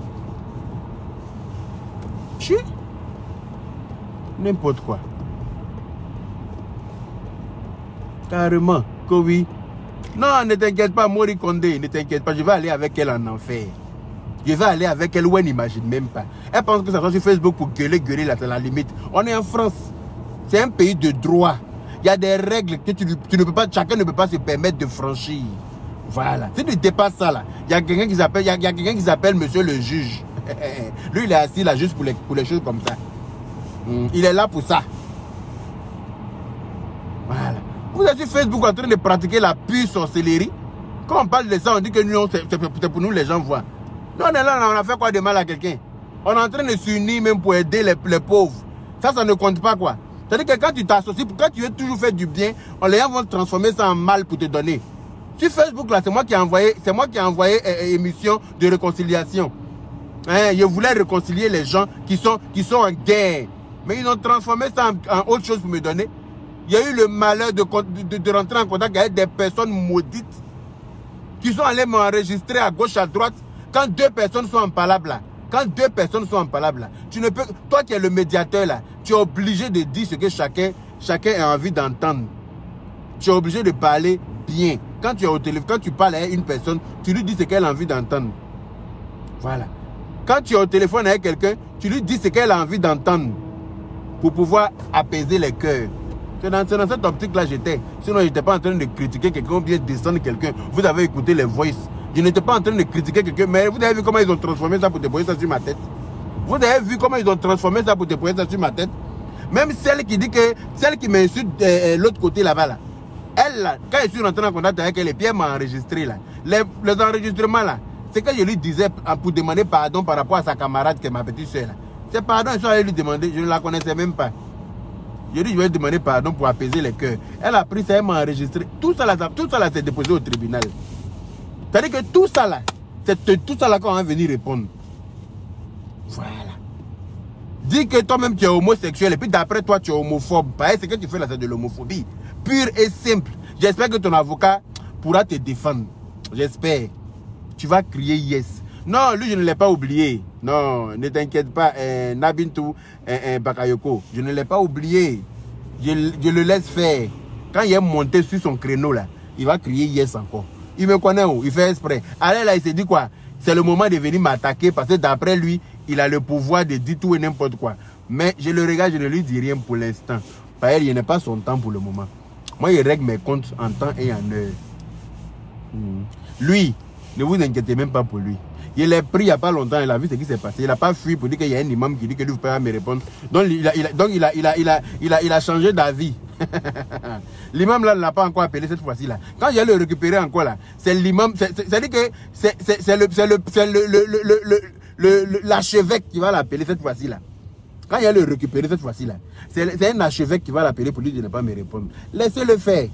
N'importe quoi. Carrément, que oui. Non, ne t'inquiète pas, Mori Condé, ne t'inquiète pas, je vais aller avec elle en enfer. Je vais aller avec elle où elle n'imagine même pas. Elle pense que ça soit sur Facebook pour gueuler là, c'est la limite. On est en France. C'est un pays de droit. Il y a des règles que tu ne peux pas, chacun ne peut pas se permettre de franchir. Voilà. Si tu dépasses ça là, il y a quelqu'un qui s'appelle monsieur le juge. Lui, il est assis là juste pour les choses comme ça. Il est là pour ça. Voilà. Vous êtes sur Facebook en train de pratiquer la pure sorcellerie. Quand on parle de ça, on dit que nous, c'est pour nous, les gens voient. Nous, on est là, on a fait quoi de mal à quelqu'un? On est en train de s'unir même pour aider les pauvres. Ça ne compte pas quoi. C'est-à-dire que quand tu t'associes, quand tu veux toujours faire du bien, les gens vont transformer ça en mal pour te donner. Sur Facebook, là, c'est moi qui ai envoyé émission de réconciliation. Hein, je voulais réconcilier les gens qui sont en guerre. Mais ils ont transformé ça en autre chose pour me donner. Il y a eu le malheur de rentrer en contact avec des personnes maudites qui sont allées m'enregistrer à gauche, à droite. Quand deux personnes sont en palabre là, tu ne peux, toi qui es le médiateur là, tu es obligé de dire ce que chacun a envie d'entendre. Tu es obligé de parler bien. Quand tu es au téléphone, quand tu parles à une personne, tu lui dis ce qu'elle a envie d'entendre. Voilà. Quand tu es au téléphone avec quelqu'un, tu lui dis ce qu'elle a envie d'entendre pour pouvoir apaiser les cœurs. C'est dans cette optique-là j'étais. Sinon, je n'étais pas en train de critiquer quelqu'un ou bien descendre quelqu'un. Vous avez écouté les voices. Je n'étais pas en train de critiquer quelqu'un, mais vous avez vu comment ils ont transformé ça pour déposer ça sur ma tête. Vous avez vu comment ils ont transformé ça pour déposer ça sur ma tête. Même celle qui m'insulte l'autre côté là-bas, là. Elle, là, quand je suis rentré en contact avec elle, et puis elle m'a enregistré là. Les enregistrements là, c'est que je lui disais pour demander pardon par rapport à sa camarade qui est ma petite soeur là. C'est pardon, je suis allé lui demander, je ne la connaissais même pas. Je lui ai demandé pardon pour apaiser les cœurs. Elle a pris ça, elle m'a enregistré. Tout ça là, c'est déposé au tribunal. C'est-à-dire que tout ça là, c'est tout ça là qu'on va venir répondre. Voilà. Dis que toi-même tu es homosexuel et puis d'après toi tu es homophobe. Pareil, ce que tu fais là, c'est de l'homophobie. Pure et simple. J'espère que ton avocat pourra te défendre. J'espère. Tu vas crier yes. Non, lui je ne l'ai pas oublié. Non, ne t'inquiète pas, Nabintou, Bakayoko. Je ne l'ai pas oublié. Je le laisse faire. Quand il est monté sur son créneau là, il va crier yes encore. Il me connaît où? Il fait exprès. Allez là, il s'est dit quoi? C'est le moment de venir m'attaquer parce que d'après lui, il a le pouvoir de dire tout et n'importe quoi. Mais je le regarde, je ne lui dis rien pour l'instant. Parce qu'il n'est pas son temps pour le moment. Moi, il règle mes comptes en temps et en heure. Lui, ne vous inquiétez même pas pour lui. Il est pris il n'y a pas longtemps, il a vu ce qui s'est passé. Il n'a pas fui pour dire qu'il y a un imam qui dit que lui ne peut pas me répondre. Donc il a changé d'avis. L'imam là ne l'a pas encore appelé cette fois-ci là. Quand je vais le récupérer encore là, c'est l'imam, c'est-à-dire que c'est l'archevêque qui va l'appeler cette fois-ci là. Quand il va le récupérer cette fois-ci là, c'est un archevêque qui va l'appeler pour lui de ne pas me répondre. Laissez-le faire.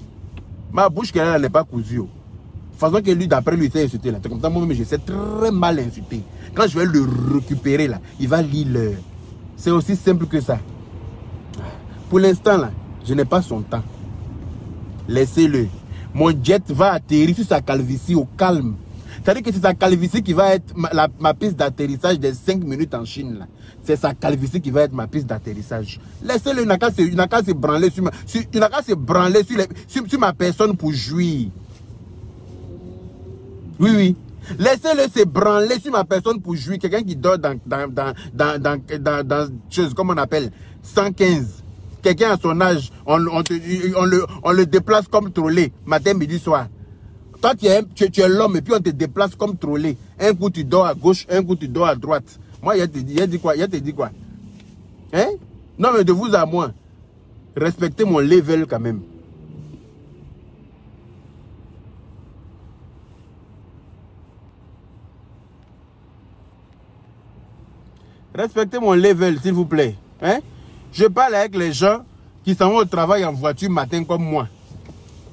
Ma bouche qu'elle là n'est pas cousue. Façon que lui, d'après lui, il s'est insulté là. C'est comme ça, moi-même, je sais très mal insulter. Quand je vais le récupérer là, il va lire l'heure. C'est aussi simple que ça. Pour l'instant là, je n'ai pas son temps. Laissez-le. Mon jet va atterrir sur sa calvitie au calme. C'est-à-dire que c'est sa calvitie qui va être ma piste d'atterrissage des 5 minutes en Chine là. C'est sa calvitie qui va être ma piste d'atterrissage. Laissez-le, il n'a qu'à se branler sur ma personne pour jouir. Oui, oui. Laissez-le se branler sur ma personne pour jouir. Quelqu'un qui dort dans chose, comme on appelle, 115. Quelqu'un à son âge, on le déplace comme trolley, matin, midi, soir. Toi, tu es l'homme et puis on te déplace comme trolley. Un coup, tu dors à gauche, un coup, tu dors à droite. Moi, il a dit quoi? Hein? Non, mais de vous à moi, respectez mon level quand même. Respectez mon level, s'il vous plaît. Hein? Je parle avec les gens qui s'en vont au travail en voiture matin comme moi.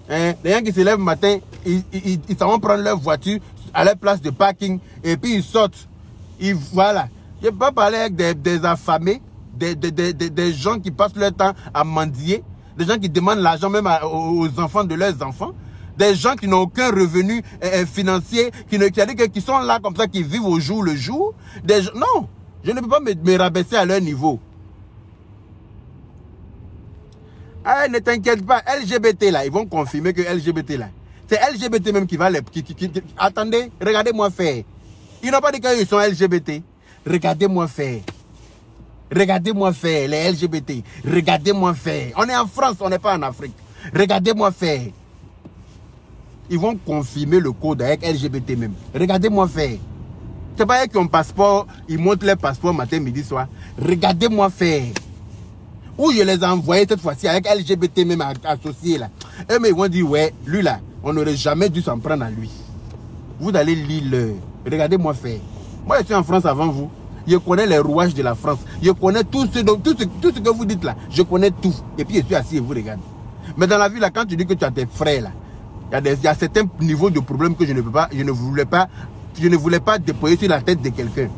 Hein? Les gens qui se lèvent matin, ils s'en vont prendre leur voiture à leur place de parking et puis ils sortent. Voilà. Je ne peux pas parler avec des affamés, des gens qui passent leur temps à mendier, des gens qui demandent l'argent même aux enfants de leurs enfants, des gens qui n'ont aucun revenu financier, qui sont là comme ça, qui vivent au jour le jour. Non. Je ne peux pas me rabaisser à leur niveau. Ah, ne t'inquiète pas, LGBT là, ils vont confirmer que LGBT là, c'est LGBT même qui va les... Attendez, regardez-moi faire. Ils n'ont pas dit qu'ils sont LGBT. Regardez-moi faire. Regardez-moi faire, les LGBT. Regardez-moi faire. On est en France, on n'est pas en Afrique. Regardez-moi faire. Ils vont confirmer le code avec LGBT même. Regardez-moi faire. C'est pas eux qui ont passeport, ils montrent leur passeport matin, midi, soir. Regardez-moi faire. Ou je les ai envoyés cette fois-ci avec LGBT même associés là. Eux, mais ils vont dire, ouais, lui là, on n'aurait jamais dû s'en prendre à lui. Vous allez lire. Regardez-moi faire. Moi, je suis en France avant vous. Je connais les rouages de la France. Je connais tout ce que vous dites là. Je connais tout. Et puis, je suis assis et vous regardez. Mais dans la vie, là, quand tu dis que tu as tes frères, là, il y a certains niveaux de problèmes que je ne voulais pas déployer sur la tête de quelqu'un.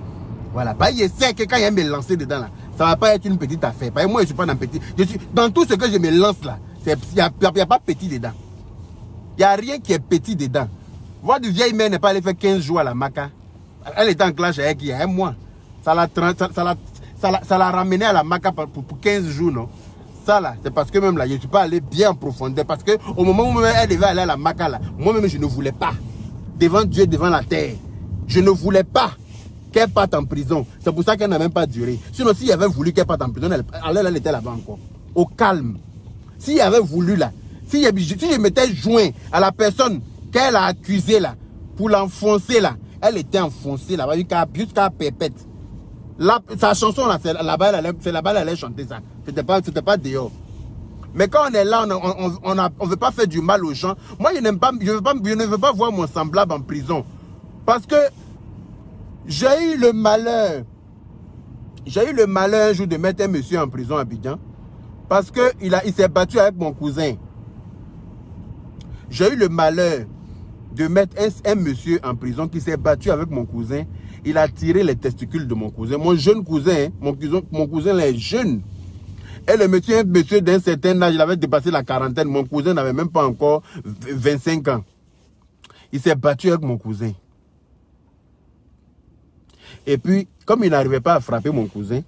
Voilà. Bah, je sais que quand il y a me lancer dedans, là, ça ne va pas être une petite affaire. Bah, moi, je ne suis pas dans petit. Dans tout ce que je me lance là, il n'y a pas petit dedans. Il n'y a rien qui est petit dedans. Votre vieille mère n'est pas allée faire 15 jours à la Maca. Elle était en clash avec il y a un mois. Ça l'a ramené à la Maca pour 15 jours, non? Ça là, c'est parce que même là, je ne suis pas allé bien en profondeur. Parce qu'au moment où elle devait aller à la Maca là, moi-même je ne voulais pas. Devant Dieu, devant la terre. Je ne voulais pas qu'elle parte en prison. C'est pour ça qu'elle n'a même pas duré. Sinon, s'il avait voulu qu'elle parte en prison, elle était là-bas encore. Au calme. S'il avait voulu là, si je m'étais joint à la personne qu'elle a accusée là, pour l'enfoncer là, elle était enfoncée là, jusqu'à perpète. Sa chanson là, c'est là-bas, elle allait chanter ça. C'était pas dehors. Mais quand on est là, on ne veut pas faire du mal aux gens. Moi, je ne veux pas voir mon semblable en prison. Parce que j'ai eu le malheur un jour de mettre un monsieur en prison à Abidjan. Parce qu'il s'est battu avec mon cousin. J'ai eu le malheur de mettre un monsieur en prison qui s'est battu avec mon cousin. Il a tiré les testicules de mon cousin. Mon jeune cousin, mon cousin est jeune. Et le monsieur, un monsieur d'un certain âge, il avait dépassé la quarantaine. Mon cousin n'avait même pas encore 25 ans. Il s'est battu avec mon cousin. Et puis, comme il n'arrivait pas à frapper mon cousin,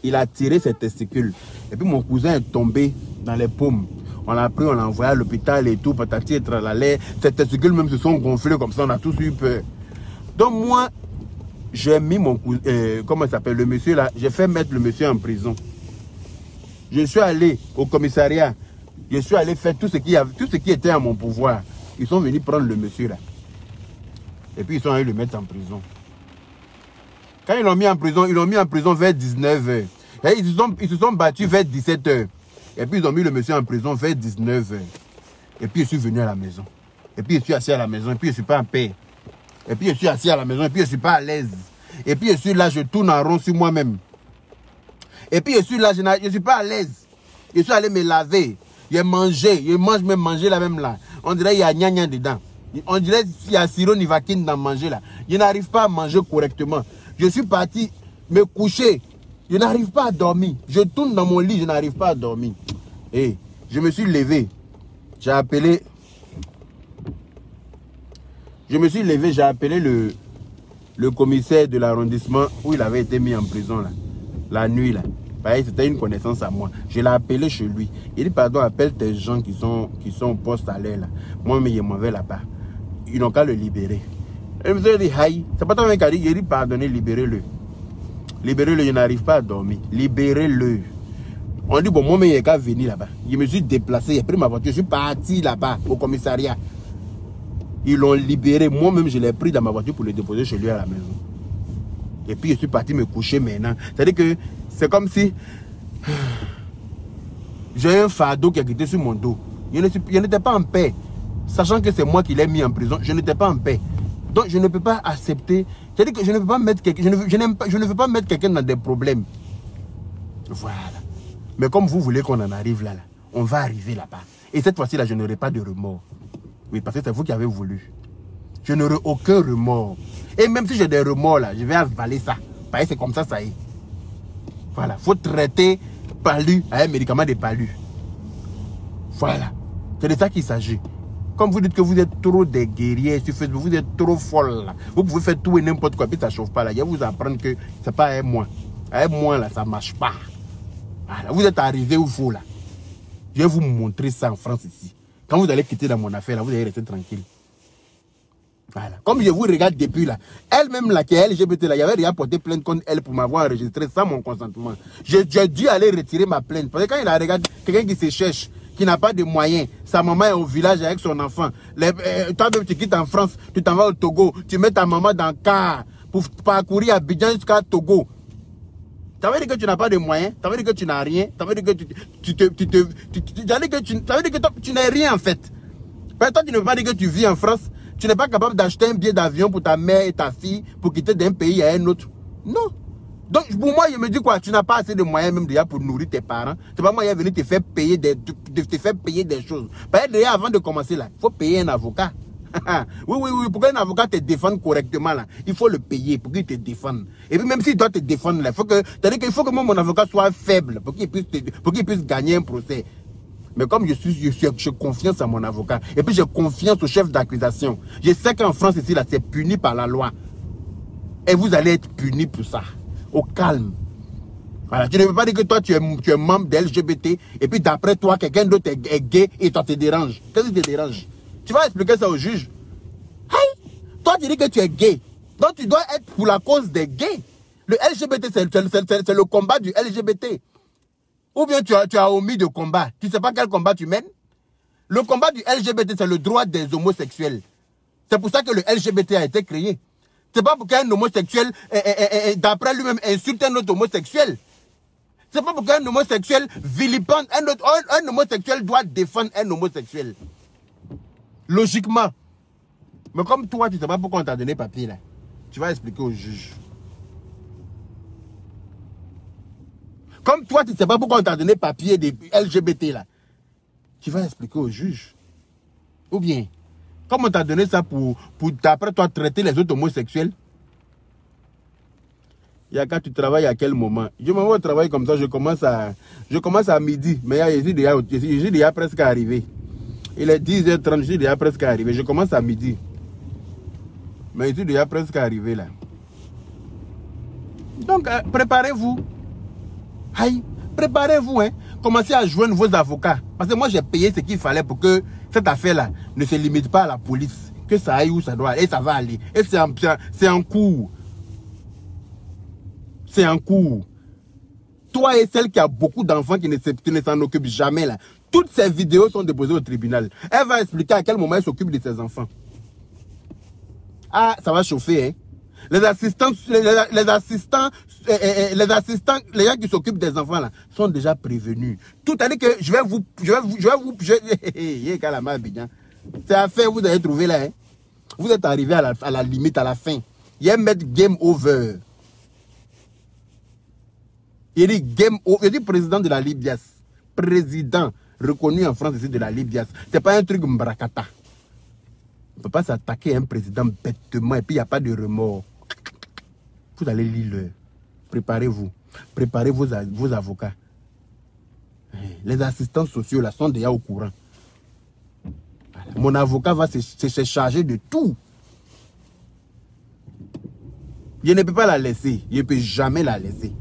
il a tiré ses testicules. Et puis mon cousin est tombé dans les paumes. On l'a pris, on l'a envoyé à l'hôpital et tout, patati et tralala. Ses testicules même se sont gonflés comme ça, on a tous eu peur. Donc moi, j'ai mis mon cousin, comment il s'appelle, le monsieur là, j'ai fait mettre le monsieur en prison. Je suis allé au commissariat, je suis allé faire tout ce qui était à mon pouvoir. Ils sont venus prendre le monsieur là. Et puis ils sont allés le mettre en prison. Quand ils l'ont mis en prison, vers 19h. Ils se sont battus vers 17h. Et puis ils ont mis le monsieur en prison vers 19h. Et puis je suis venu à la maison. Et puis je suis assis à la maison. Et puis je ne suis pas en paix. Et puis je suis assis à la maison. Et puis je ne suis pas à l'aise. Et puis je suis là, je tourne en rond sur moi-même. Et puis je suis là, je ne suis pas à l'aise. Je suis allé me laver. J'ai mangé. Je mange même manger là même là. On dirait qu'il y a gna dedans. On dirait qu'il y a sirop nivaquine dans manger là. Je n'arrive pas à manger correctement. Je suis parti me coucher. Je n'arrive pas à dormir. Je tourne dans mon lit, je n'arrive pas à dormir. Et je me suis levé. J'ai appelé. Je me suis levé, j'ai appelé le commissaire de l'arrondissement où il avait été mis en prison là. La nuit là. C'était une connaissance à moi. Je l'ai appelé chez lui. Il dit pardon, appelle tes gens qui sont au poste à l'air là. Moi, mais je m'en vais là-bas. Ils n'ont qu'à le libérer. Et le monsieur dit, aïe, c'est pas toi qui a dit, il dit pardonnez, libérez-le. Libérez-le, je n'arrive pas à dormir. Libérez-le. On dit, bon, moi, mais il n'y a qu'à venir là-bas. Je me suis déplacé, j'ai pris ma voiture, je suis parti là-bas, au commissariat. Ils l'ont libéré. Moi-même, je l'ai pris dans ma voiture pour le déposer chez lui à la maison. Et puis, je suis parti me coucher maintenant. C'est-à-dire que c'est comme si j'ai un fardeau qui a quitté sur mon dos. Je n'étais pas en paix. Sachant que c'est moi qui l'ai mis en prison, je n'étais pas en paix. Donc, je ne peux pas accepter. C'est-à-dire que je ne peux pas mettre quelqu'un, je ne veux pas mettre quelqu'un dans des problèmes. Voilà. Mais comme vous voulez qu'on en arrive là, on va arriver là-bas. Et cette fois-ci-là, je n'aurai pas de remords. Oui, parce que c'est vous qui avez voulu. Je n'aurai aucun remords. Et même si j'ai des remords là, je vais avaler ça. Parce que c'est comme ça, ça y est. Voilà. Il faut traiter palu à un médicament de palu. Voilà. C'est de ça qu'il s'agit. Comme vous dites que vous êtes trop des guerriers sur Facebook, vous êtes trop folle là. Vous pouvez faire tout et n'importe quoi, puis ça ne chauffe pas là. Je vais vous apprendre que ce n'est pas un mois. Un mois là, ça ne marche pas. Voilà. Vous êtes arrivé où il faut là. Je vais vous montrer ça en France ici. Quand vous allez quitter dans mon affaire là, vous allez rester tranquille. Voilà. Comme je vous regarde depuis là, elle-même là, qui est LGBT là, il y avait rien porté plainte contre elle pour m'avoir enregistré sans mon consentement. J'ai dû aller retirer ma plainte. Parce que quand il a regardé quelqu'un qui se cherche, qui n'a pas de moyens, sa maman est au village avec son enfant. Toi-même, tu quittes en France, tu t'en vas au Togo, tu mets ta maman dans le car pour parcourir Abidjan jusqu'à Togo. Ça veut dire que tu n'as pas de moyens, ça veut dire que tu n'as rien, ça veut dire que tu n'as rien en fait. Toi, tu ne peux pas dire que tu vis en France, Tu n'es pas capable d'acheter un billet d'avion pour ta mère et ta fille pour quitter d'un pays à un autre. Non. Donc, pour moi, je me dis quoi? Tu n'as pas assez de moyens même déjà pour nourrir tes parents. C'est pas moi qui est venu te faire payer des choses. Parce que déjà, avant de commencer là, il faut payer un avocat. Oui. Pour qu'un avocat te défende correctement là, il faut le payer pour qu'il te défende. Et puis même s'il doit te défendre là, il faut que moi, mon avocat soit faible pour qu'il puisse gagner un procès. Mais comme j'ai confiance à mon avocat, et puis j'ai confiance au chef d'accusation, je sais qu'en France ici là, c'est puni par la loi. Et vous allez être puni pour ça. Au calme. Voilà. Tu ne peux pas dire que toi tu es membre de LGBT et puis d'après toi quelqu'un d'autre est gay et toi te dérange. Qu'est-ce qui te dérange? Tu vas expliquer ça au juge. Hey! Toi tu dis que tu es gay. Donc tu dois être pour la cause des gays. Le LGBT c'est le combat du LGBT. Ou bien tu as omis de combat. Tu ne sais pas quel combat tu mènes? Le combat du LGBT c'est le droit des homosexuels. C'est pour ça que le LGBT a été créé. C'est pas pour qu'un homosexuel, d'après lui-même, insulte un autre homosexuel. C'est pas pour qu'un homosexuel vilipende un homosexuel doit défendre un homosexuel. Logiquement. Mais comme toi, tu ne sais pas pourquoi on t'a donné papier là. Tu vas expliquer au juge. Comme toi, tu ne sais pas pourquoi on t'a donné papier des LGBT là. Tu vas expliquer au juge. Ou bien, comme on t'a donné ça pour d'après toi traiter les autres homosexuels. Il y a quand tu travailles à quel moment? Je me vois au travail comme ça, je commence à midi, mais je suis déjà presque arrivé. Il est 10h30, je suis déjà presque arrivé. Je commence à midi. Mais je suis déjà presque arrivé là. Donc, préparez-vous. Aïe, préparez-vous, hein. Commencez à joindre vos avocats. Parce que moi, j'ai payé ce qu'il fallait pour que cette affaire-là ne se limite pas à la police. Que ça aille où ça doit aller. Et ça va aller. Et c'est en cours. C'est en cours. Toi et celle qui a beaucoup d'enfants qui ne s'en occupent jamais là. Toutes ces vidéos sont déposées au tribunal. Elle va expliquer à quel moment elle s'occupe de ses enfants. Ah, ça va chauffer, hein. Les assistants, les gens qui s'occupent des enfants là, sont déjà prévenus. Tout à dit que c'est à faire, vous avez trouvé là, hein. Vous êtes arrivé à la limite, à la fin. Il y a mettre game over. Il dit game over. Il dit président de la Libias. Président reconnu en France ici de la Libias. C'est pas un truc mbrakata. On ne peut pas s'attaquer à un président bêtement et puis il n'y a pas de remords. Vous allez lire. Préparez-vous. Préparez vos avocats. Les assistants sociaux là sont déjà au courant. Voilà. Mon avocat va se charger de tout. Je ne peux pas la laisser. Je ne peux jamais la laisser.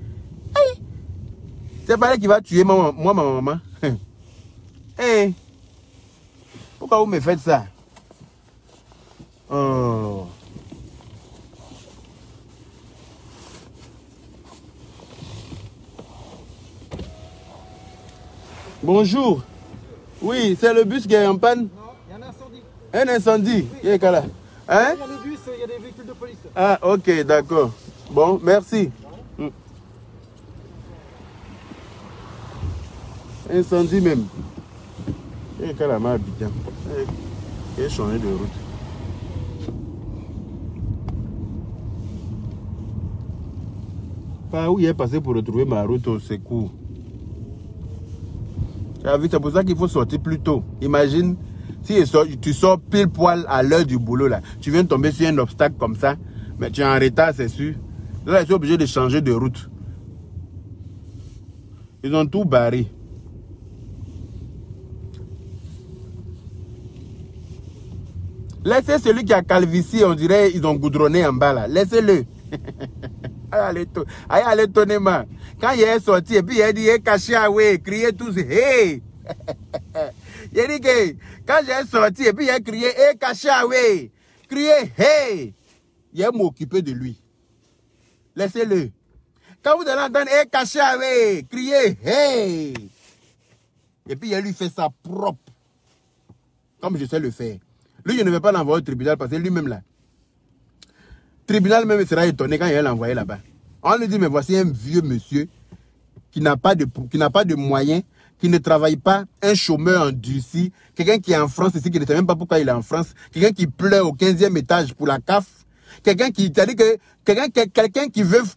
C'est pas elle qui va tuer moi, ma maman. Hey. Pourquoi vous me faites ça? Oh. Bonjour. Oui, c'est le bus qui est en panne. Non, il y a un incendie. Un incendie? Oui. Il y a là. Hein? Il y a des bus, il y a des véhicules de police. Ah, ok, d'accord. Bon, merci. Incendie même. Il y a là, ma habitant. Il a changé de route. Par où il est passé pour retrouver ma route au secours? C'est pour ça qu'il faut sortir plus tôt. Imagine, si tu sors pile poil à l'heure du boulot, là, tu viens de tomber sur un obstacle comme ça, mais tu es en retard, c'est sûr. Là, ils sont obligés de changer de route. Ils ont tout barré. Laissez celui qui a calvitie, on dirait ils ont goudronné en bas là. Laissez-le. Allez, tonnement. Quand il est sorti, et puis il a dit, caché away, crié tous, hey! Il a dit que quand j'ai sorti, et puis il a crié, caché away, crié, hey! Il a m'occuper de lui. Laissez-le. Quand vous allez entendre, caché away, crié, hey! Et puis il a lui fait ça propre. Comme je sais le faire. Lui, je ne vais pas l'envoyer au tribunal parce que lui-même là. Le tribunal même sera étonné quand il va l'envoyer là-bas. On lui dit, mais voici un vieux monsieur qui n'a pas de moyens, qui ne travaille pas, un chômeur endurci, quelqu'un qui est en France ici, qui ne sait même pas pourquoi il est en France, quelqu'un qui pleure au 15e étage pour la CAF, quelqu'un qui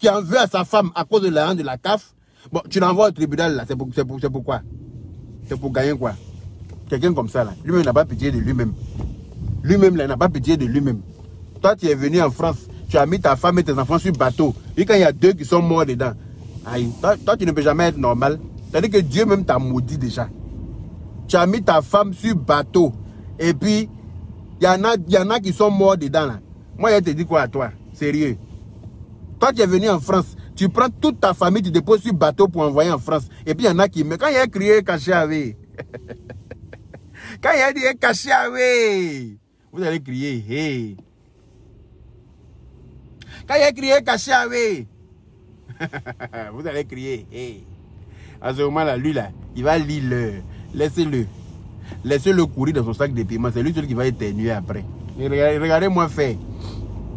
en veut à sa femme à cause de l'argent de la CAF, bon, tu l'envoies au tribunal là, c'est pourquoi? C'est pour gagner quoi? Quelqu'un comme ça là, lui-même n'a pas pitié de lui-même. Lui-même là n'a pas pitié de lui-même. Toi tu es venu en France, tu as mis ta femme et tes enfants sur bateau, et quand il y a 2 qui sont morts dedans, aïe, toi tu ne peux jamais être normal. C'est-à-dire que Dieu même t'a maudit déjà. Tu as mis ta femme sur bateau. Et puis, il y en a qui sont morts dedans là. Moi, je te dis quoi à toi? Sérieux. Toi, tu es venu en France. Tu prends toute ta famille, tu déposes sur bateau pour envoyer en France. Et puis, il y en a qui... Mais quand il y a crié caché avec... quand il y a dit caché avec... Vous allez crier, hey. Quand il y a crié caché avec... vous allez crier, hey. À ce moment-là, lui, là, il va lire, laissez-le. Laissez-le courir dans son sac de paiement. C'est lui seul qui va éternuer après. Et regardez-moi faire.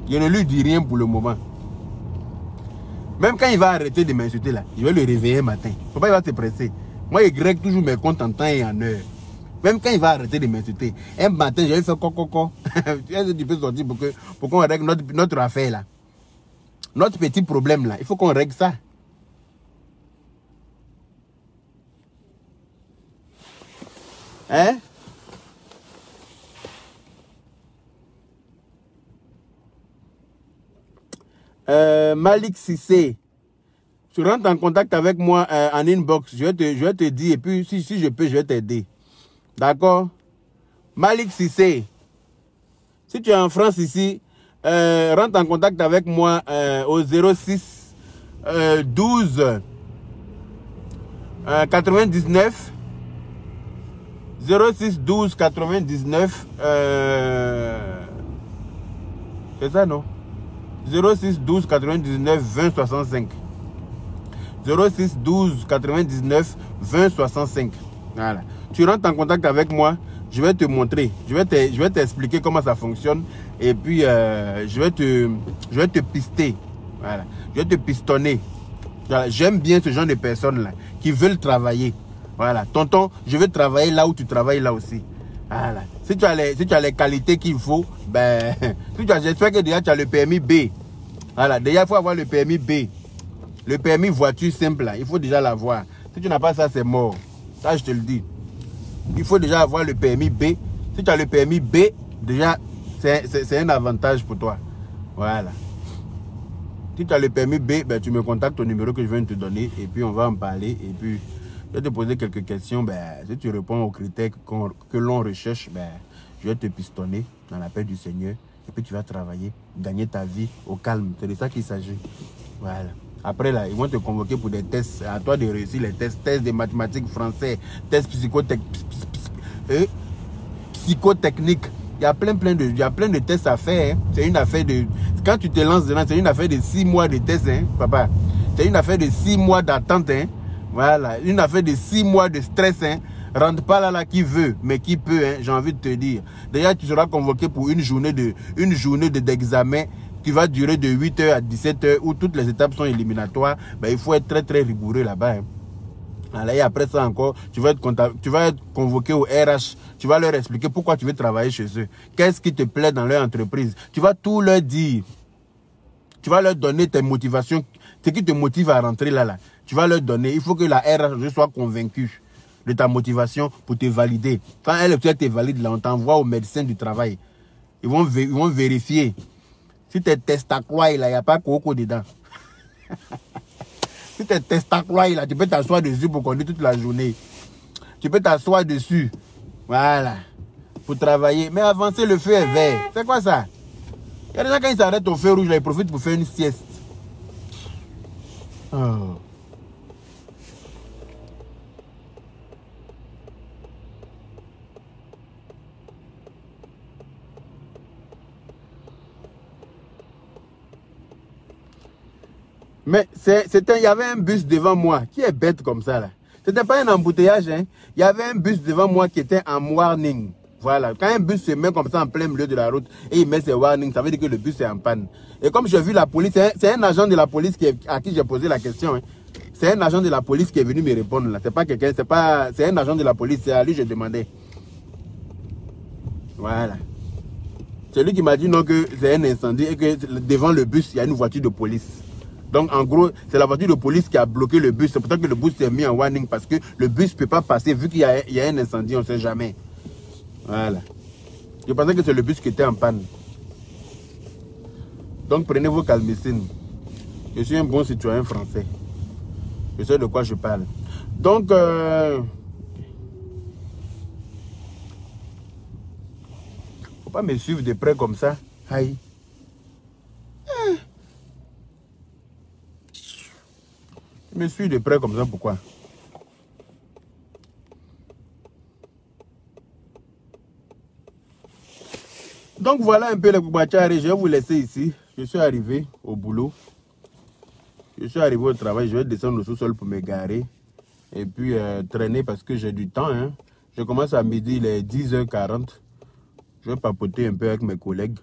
Je ne lui dis rien pour le moment. Même quand il va arrêter de m'insulter, là, je vais le réveiller matin. Faut pas qu'il va se presser. Moi, je grec toujours mes comptes en temps et en heure. Même quand il va arrêter de m'insulter, un matin, je vais faire coco. Tu peux sortir pour qu'on règle notre affaire, là. Notre petit problème, là. Il faut qu'on règle ça. Hein? Malik Sissé, tu rentres en contact avec moi en inbox, je vais te dire, et puis si je peux, je vais t'aider. D'accord? Malik Sissé, si tu es en France ici, rentre en contact avec moi au 06 12 99 06 12 99 c'est ça non? 06 12 99 20 65 06 12 99 20 65. Voilà. Tu rentres en contact avec moi, je vais te montrer, je vais t'expliquer comment ça fonctionne et puis je vais te pister. Voilà. Je vais te pistonner. Voilà. J'aime bien ce genre de personnes là qui veulent travailler. Voilà, tonton, je vais travailler là où tu travailles là aussi. Voilà. Si tu as les qualités qu'il faut, ben, j'espère que déjà tu as le permis B. Voilà, déjà il faut avoir le permis B. Le permis voiture simple là, il faut déjà l'avoir. Si tu n'as pas ça, c'est mort. Ça, je te le dis. Il faut déjà avoir le permis B. Si tu as le permis B, déjà, c'est un avantage pour toi. Voilà. Si tu as le permis B, ben, tu me contactes au numéro que je viens de te donner et puis on va en parler et puis... Je vais te poser quelques questions. Ben, si tu réponds aux critères que l'on recherche, ben, je vais te pistonner dans la paix du Seigneur. Et puis tu vas travailler, gagner ta vie au calme. C'est de ça qu'il s'agit. Voilà. Après, là, ils vont te convoquer pour des tests. À toi de réussir les tests. Tests de mathématiques, français, tests psychotechniques. Il y a plein de tests à faire. Hein. C'est une affaire de... Quand tu te lances dedans, c'est une affaire de 6 mois de tests, hein, papa. C'est une affaire de 6 mois d'attente, hein. Voilà, une affaire de 6 mois de stress, hein. Rentre pas là qui veut, mais qui peut, hein, j'ai envie de te dire. D'ailleurs, tu seras convoqué pour une journée d'examen qui va durer de 8h à 17h, où toutes les étapes sont éliminatoires. Ben, il faut être très très rigoureux là-bas. Hein. Voilà, et après ça encore, tu vas être convoqué au RH, tu vas leur expliquer pourquoi tu veux travailler chez eux. Qu'est-ce qui te plaît dans leur entreprise. Tu vas tout leur dire. Tu vas leur donner tes motivations, ce qui te motive à rentrer là. Tu vas leur donner. Il faut que la RH soit convaincue de ta motivation pour te valider. Quand elle te valide, là, on t'envoie au médecin du travail. Ils vont vérifier. Si tu es testacroix, il n'y a pas coco dedans. Si tu es testacroix, là, tu peux t'asseoir dessus pour conduire toute la journée. Tu peux t'asseoir dessus. Voilà. Pour travailler. Mais avancer, le feu est vert. C'est quoi ça? Il y a des gens, quand ils s'arrêtent au feu rouge, là, ils profitent pour faire une sieste. Oh. Mais il y avait un bus devant moi. Qui est bête comme ça là? C'était pas un embouteillage. Hein? Il y avait un bus devant moi qui était en warning. Voilà. Quand un bus se met comme ça en plein milieu de la route et il met ses warnings, ça veut dire que le bus est en panne. Et comme j'ai vu la police, c'est un agent de la police à qui j'ai posé la question. Hein. C'est un agent de la police qui est venu me répondre là. C'est pas quelqu'un, c'est un agent de la police. C'est à lui que je demandais. Voilà. C'est lui qui m'a dit non que c'est un incendie et que devant le bus, il y a une voiture de police. Donc en gros, c'est la voiture de police qui a bloqué le bus. C'est pour ça que le bus s'est mis en warning parce que le bus ne peut pas passer vu qu'il y a un incendie, on ne sait jamais. Voilà. Je pensais que c'est le bus qui était en panne. Donc prenez vos calmicines. Je suis un bon citoyen français. Je sais de quoi je parle. Donc, faut pas me suivre de près comme ça. Aïe. Je me suis de près comme ça, pourquoi? Donc voilà un peu les Boubachari. Je vais vous laisser ici. Je suis arrivé au boulot. Je suis arrivé au travail. Je vais descendre au sous-sol pour me garer. Et puis traîner parce que j'ai du temps. Hein. Je commence à midi, il est 10h40. Je vais papoter un peu avec mes collègues.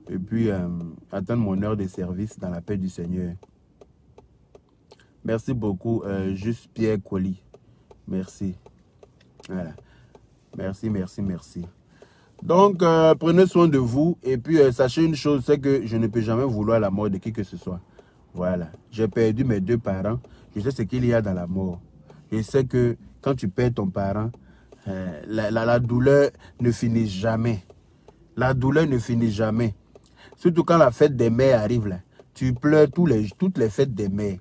Et puis attendre mon heure de service dans la paix du Seigneur. Merci beaucoup, juste Pierre Colli. Merci. Voilà. Merci, merci, merci. Donc, prenez soin de vous. Et puis, sachez une chose, c'est que je ne peux jamais vouloir la mort de qui que ce soit. Voilà. J'ai perdu mes 2 parents. Je sais ce qu'il y a dans la mort. Je sais que quand tu perds ton parent, la douleur ne finit jamais. La douleur ne finit jamais. Surtout quand la fête des mères arrive là. Tu pleures toutes les fêtes des mères.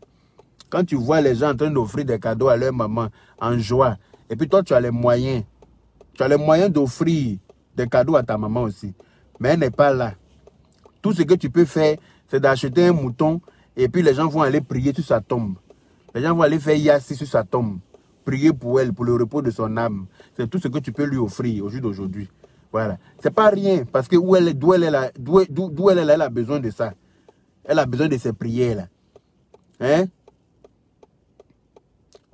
Quand tu vois les gens en train d'offrir des cadeaux à leur maman en joie. Et puis toi, tu as les moyens. Tu as les moyens d'offrir des cadeaux à ta maman aussi. Mais elle n'est pas là. Tout ce que tu peux faire, c'est d'acheter un mouton. Et puis les gens vont aller prier sur sa tombe. Les gens vont aller faire yassi sur sa tombe. Prier pour elle, pour le repos de son âme. C'est tout ce que tu peux lui offrir au jour d'aujourd'hui. Voilà. C'est pas rien. Parce que d'où elle a besoin de ça. Elle a besoin de ces prières-là. Hein?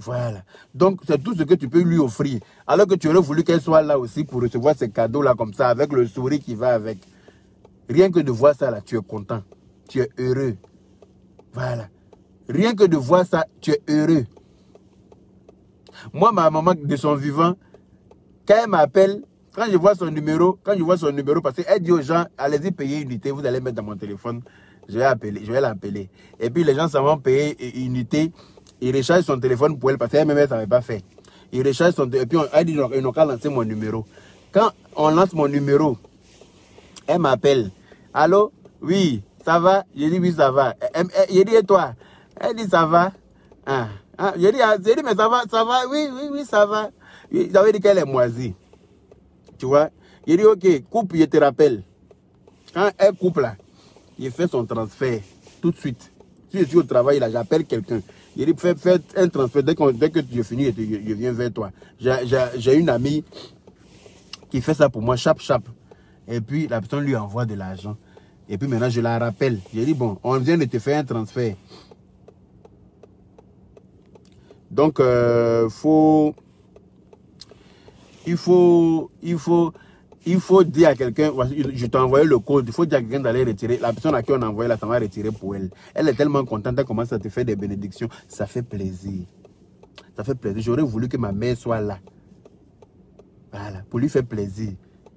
Voilà. Donc, c'est tout ce que tu peux lui offrir. Alors que tu aurais voulu qu'elle soit là aussi pour recevoir ces cadeaux-là comme ça, avec le sourire qui va avec. Rien que de voir ça, là, tu es content. Tu es heureux. Voilà. Rien que de voir ça, tu es heureux. Moi, ma maman, de son vivant, quand elle m'appelle, quand je vois son numéro, parce qu'elle dit aux gens, allez-y payer une unité, vous allez mettre dans mon téléphone, je vais l'appeler. Et puis les gens s'en vont payer une unité. Il recharge son téléphone pour elle parce qu'elle-même, elle ne savait pas faire. Il recharge son téléphone. Et puis, elle dit, ils n'ont qu'à lancer mon numéro. Quand on lance mon numéro, elle m'appelle. Allô? Oui, ça va? Je dis, oui, ça va. Je dis, et toi? Elle dit, ça va. Je dis, mais ça va? Oui, ça va. J'avais dit qu'elle est moisie. Tu vois? Je dis, ok, coupe, je te rappelle. Quand elle coupe là, il fait son transfert tout de suite. Si je suis au travail, là, j'appelle quelqu'un. Il dit, fais un transfert. Dès que je finis, je viens vers toi. J'ai une amie qui fait ça pour moi, chap. Et puis, la personne lui envoie de l'argent. Et puis maintenant, je la rappelle. J'ai dit, bon, on vient de te faire un transfert. Donc, il faut dire à quelqu'un, je t'ai envoyé le code, il faut dire à quelqu'un d'aller retirer. La personne à qui on a envoyé là, ça va retirer pour elle. Elle est tellement contente, elle commence à te faire des bénédictions. Ça fait plaisir. Ça fait plaisir. J'aurais voulu que ma mère soit là. Voilà, pour lui faire plaisir.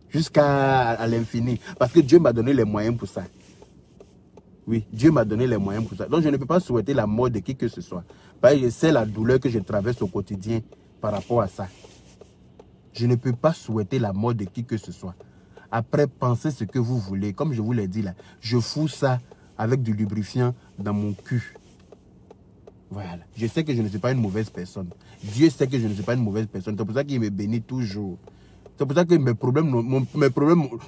Jusqu'à l'infini. Parce que Dieu m'a donné les moyens pour ça. Oui, Dieu m'a donné les moyens pour ça. Donc je ne peux pas souhaiter la mort de qui que ce soit. Parce que je sais la douleur que je traverse au quotidien par rapport à ça. Je ne peux pas souhaiter la mort de qui que ce soit. Après, pensez ce que vous voulez. Comme je vous l'ai dit là, je fous ça avec du lubrifiant dans mon cul. Voilà. Je sais que je ne suis pas une mauvaise personne. Dieu sait que je ne suis pas une mauvaise personne. C'est pour ça qu'il me bénit toujours. C'est pour ça que mes problèmes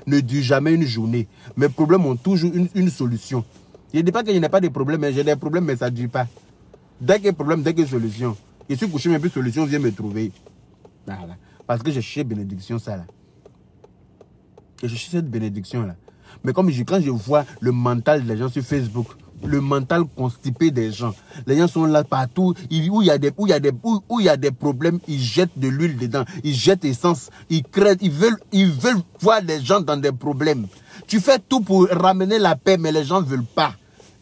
ne durent jamais une journée. Mes problèmes ont toujours une solution. Je ne dis pas que je n'ai pas de problèmes, mais j'ai des problèmes, mais ça ne dure pas. Dès qu'il y a problème, dès qu'il y a solution. Je suis couché, mais plus solution vient me trouver. Voilà. Parce que j'ai cherché bénédiction, ça là. J'ai cherché cette bénédiction là. Mais comme quand je vois le mental des gens sur Facebook, le mental constipé des gens, les gens sont là partout, où il y a des problèmes, ils jettent de l'huile dedans, ils jettent essence, ils craignent, ils veulent voir les gens dans des problèmes. Tu fais tout pour ramener la paix, mais les gens ne veulent pas.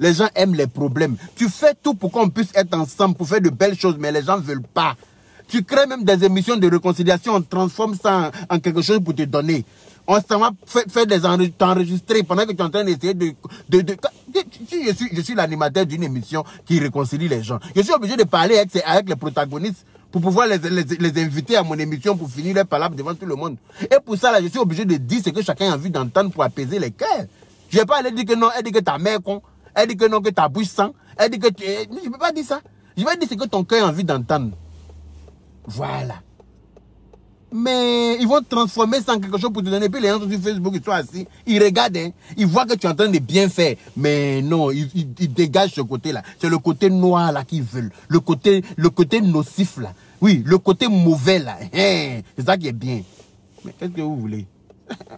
Les gens aiment les problèmes. Tu fais tout pour qu'on puisse être ensemble, pour faire de belles choses, mais les gens ne veulent pas. Tu crées même des émissions de réconciliation, on transforme ça en quelque chose pour te donner. On s'en va faire t'enregistrer pendant que tu es en train d'essayer je suis l'animateur d'une émission qui réconcilie les gens. Je suis obligé de parler avec les protagonistes pour pouvoir les inviter à mon émission pour finir leur palabre devant tout le monde. Et pour ça, là, je suis obligé de dire ce que chacun a envie d'entendre pour apaiser les cœurs. Je ne vais pas aller dire que non, elle dit que ta mère est con, elle dit que non, que ta bouche sent, elle dit que tu... Je ne peux pas dire ça. Je vais dire ce que ton cœur a envie d'entendre. Voilà. Mais ils vont transformer ça en quelque chose pour te donner. Puis les gens sur Facebook, ils sont assis, ils regardent, hein, ils voient que tu es en train de bien faire. Mais non, ils dégagent ce côté-là. C'est le côté noir là qu'ils veulent. Le côté nocif là. Oui, le côté mauvais là. Hein, c'est ça qui est bien. Mais qu'est-ce que vous voulez?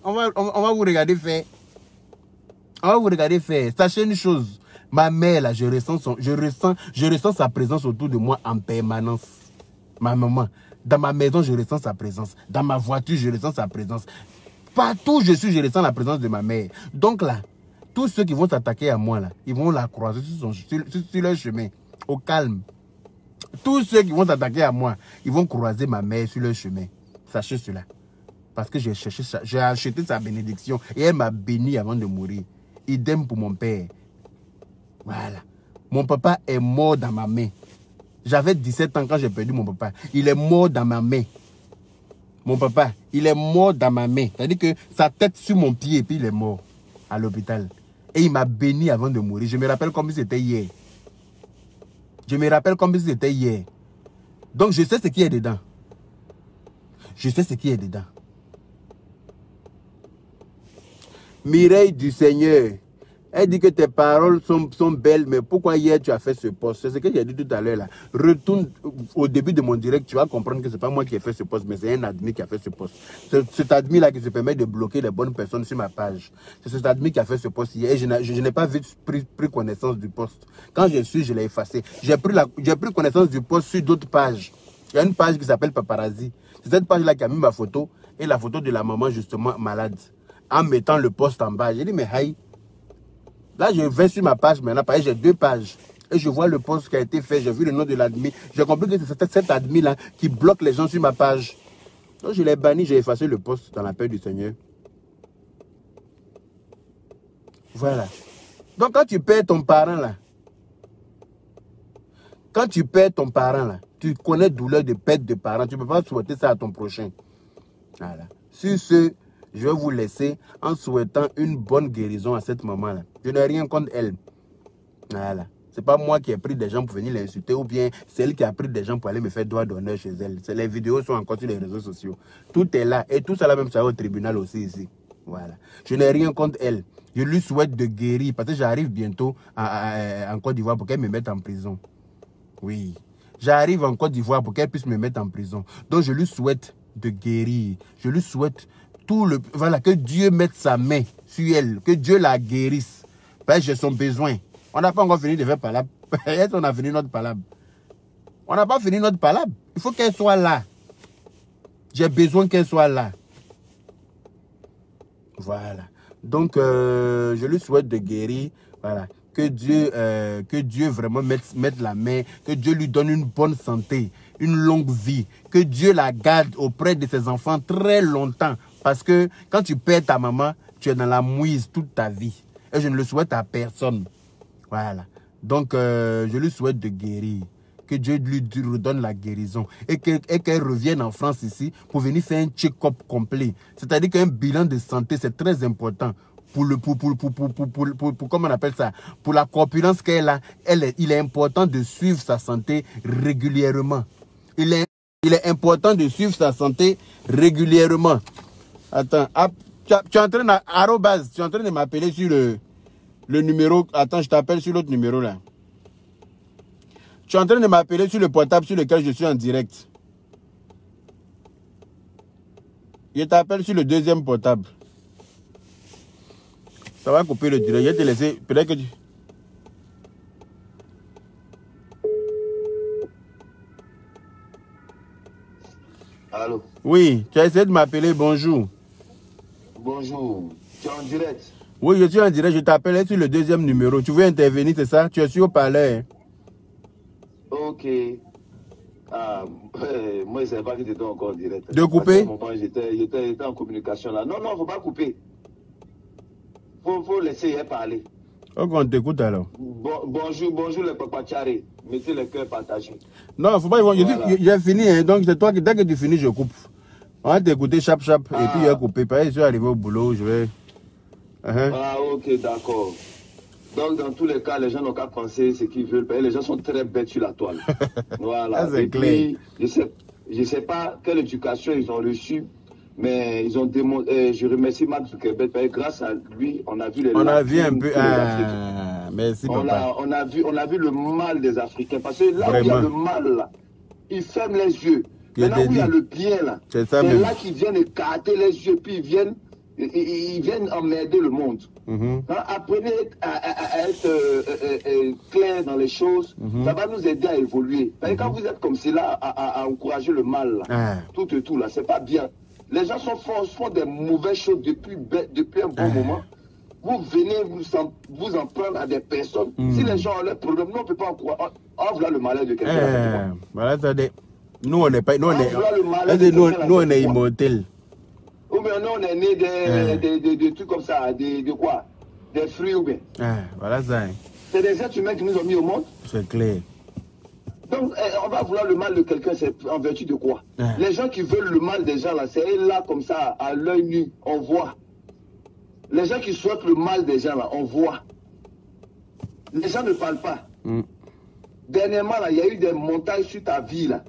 on va vous regarder faire. On va vous regarder faire. Sachez une chose. Ma mère là, je ressens sa présence autour de moi en permanence. Ma maman. Dans ma maison, je ressens sa présence. Dans ma voiture, je ressens sa présence. Partout où je suis, je ressens la présence de ma mère. Donc là, tous ceux qui vont s'attaquer à moi, là, ils vont la croiser sur leur chemin, au calme. Tous ceux qui vont s'attaquer à moi, ils vont croiser ma mère sur leur chemin. Sachez cela. Parce que j'ai acheté sa bénédiction et elle m'a béni avant de mourir. Idem pour mon père. Voilà. Mon papa est mort dans ma main. J'avais 17 ans quand j'ai perdu mon papa. Il est mort dans ma main. Mon papa, il est mort dans ma main. C'est-à-dire que sa tête sur mon pied et puis il est mort à l'hôpital. Et il m'a béni avant de mourir. Je me rappelle comme si c'était hier. Je me rappelle comme si c'était hier. Donc je sais ce qui est dedans. Je sais ce qui est dedans. Mireille du Seigneur. Elle dit que tes paroles sont belles, mais pourquoi hier tu as fait ce post? C'est ce que j'ai dit tout à l'heure là. Retourne au début de mon direct, tu vas comprendre que ce n'est pas moi qui ai fait ce post, mais c'est un admin qui a fait ce post. C'est cet admin là qui se permet de bloquer les bonnes personnes sur ma page. C'est cet admin qui a fait ce post hier et je n'ai pas vite pris connaissance du post. Quand je l'ai effacé. J'ai pris connaissance du post sur d'autres pages. Il y a une page qui s'appelle Paparazzi. C'est cette page là qui a mis ma photo et la photo de la maman justement malade. En mettant le post en bas. J'ai dit mais aïe. Là, je vais sur ma page maintenant, j'ai 2 pages. Et je vois le post qui a été fait, j'ai vu le nom de l'admin. J'ai compris que c'est cet admin-là qui bloque les gens sur ma page. Donc, je l'ai banni, j'ai effacé le post dans la paix du Seigneur. Voilà. Donc, quand tu perds ton parent, là, tu connais douleur de perte de parents, tu ne peux pas souhaiter ça à ton prochain. Voilà. Sur ce, je vais vous laisser en souhaitant une bonne guérison à cette maman-là. Je n'ai rien contre elle. Voilà. Ce n'est pas moi qui ai pris des gens pour venir l'insulter ou bien c'est elle qui a pris des gens pour aller me faire droit d'honneur chez elle. Les vidéos sont encore sur les réseaux sociaux. Tout est là. Et tout ça là même ça va au tribunal aussi ici. Voilà. Je n'ai rien contre elle. Je lui souhaite de guérir parce que j'arrive bientôt en Côte d'Ivoire pour qu'elle me mette en prison. Oui. J'arrive en Côte d'Ivoire pour qu'elle puisse me mettre en prison. Donc je lui souhaite de guérir. Je lui souhaite voilà, que Dieu mette sa main sur elle, que Dieu la guérisse. Parce que j'ai son besoin. On n'a pas encore fini de faire palabre. Est-ce qu'on a fini notre palabre? On n'a pas fini notre palabre. Il faut qu'elle soit là. J'ai besoin qu'elle soit là. Voilà. Donc, je lui souhaite de guérir. Voilà. Que Dieu vraiment mette la main. Que Dieu lui donne une bonne santé, une longue vie. Que Dieu la garde auprès de ses enfants très longtemps. Parce que quand tu perds ta maman, tu es dans la mouise toute ta vie. Et je ne le souhaite à personne. Voilà. Donc, je lui souhaite de guérir. Que Dieu lui redonne la guérison. Et qu'elle revienne en France ici pour venir faire un check-up complet. C'est-à-dire qu'un bilan de santé, c'est très important. Comment on appelle ça? Pour la corpulence qu'elle a, il est important de suivre sa santé régulièrement. Il est important de suivre sa santé régulièrement. Attends, tu es en train de m'appeler sur le numéro. Attends, je t'appelle sur l'autre numéro là. Tu es en train de m'appeler sur le portable sur lequel je suis en direct. Je t'appelle sur le deuxième portable. Ça va couper le direct. Je vais te laisser. Peut-être que tu... Allô? Oui, tu as essayé de m'appeler. Bonjour. Bonjour. Tu es en direct? Oui, je suis en direct, je t'appelle sur le deuxième numéro. Tu veux intervenir, c'est ça? Tu es sur haut-parleur. Ok. Ah, moi, je ne savais pas que tu étais encore en direct. De couper? J'étais en communication là. Non, non, il ne faut pas couper. Faut laisser parler. Ok, on t'écoute alors. Bonjour les papachari. Mettez le cœur partagé. Non, il ne faut pas. Voilà. J'ai fini, hein, donc c'est toi qui, dès que tu finis, je coupe. On va t'écouter chap, et puis il va couper. Pareil, je suis arrivé au boulot, je vais. Ah, ok, d'accord. Donc, dans tous les cas, les gens n'ont qu'à penser ce qu'ils veulent. Les gens sont très bêtes sur la toile. Voilà. C'est clair. Puis, je sais pas quelle éducation ils ont reçue, mais ils ont démontré. Je remercie Mark Zuckerberg. Grâce à lui, on a vu les. On a vu un peu. Merci, papa. On a vu le mal des Africains. Parce que là où il y a le mal, là, ils ferment les yeux. Maintenant où il y a le bien, là, c'est là qu'ils viennent écarter les yeux, puis ils viennent emmerder le monde. Apprenez à être clair dans les choses, ça va nous aider à évoluer. Quand vous êtes comme cela, à encourager le mal, là, tout et tout, là, c'est pas bien. Les gens font des mauvaises choses depuis un bon moment. Vous venez vous en prendre à des personnes. Si les gens ont leurs problèmes, nous on ne peut pas envoyer le malheur de quelqu'un. Voilà, ça dit. Nous, on n'est pas. Nous, on est immortels. Ou bien nous, on est né des trucs comme ça, de quoi? Des fruits ou bien. Voilà ça. C'est des êtres humains qui nous ont mis au monde. C'est clair. Donc, on va vouloir le mal de quelqu'un, c'est en vertu de quoi? Les gens qui veulent le mal des gens, là, c'est là, comme ça, à l'œil nu, on voit. Les gens qui souhaitent le mal des gens, là, on voit. Les gens ne parlent pas. Dernièrement, là, il y a eu des montages sur ta vie, là.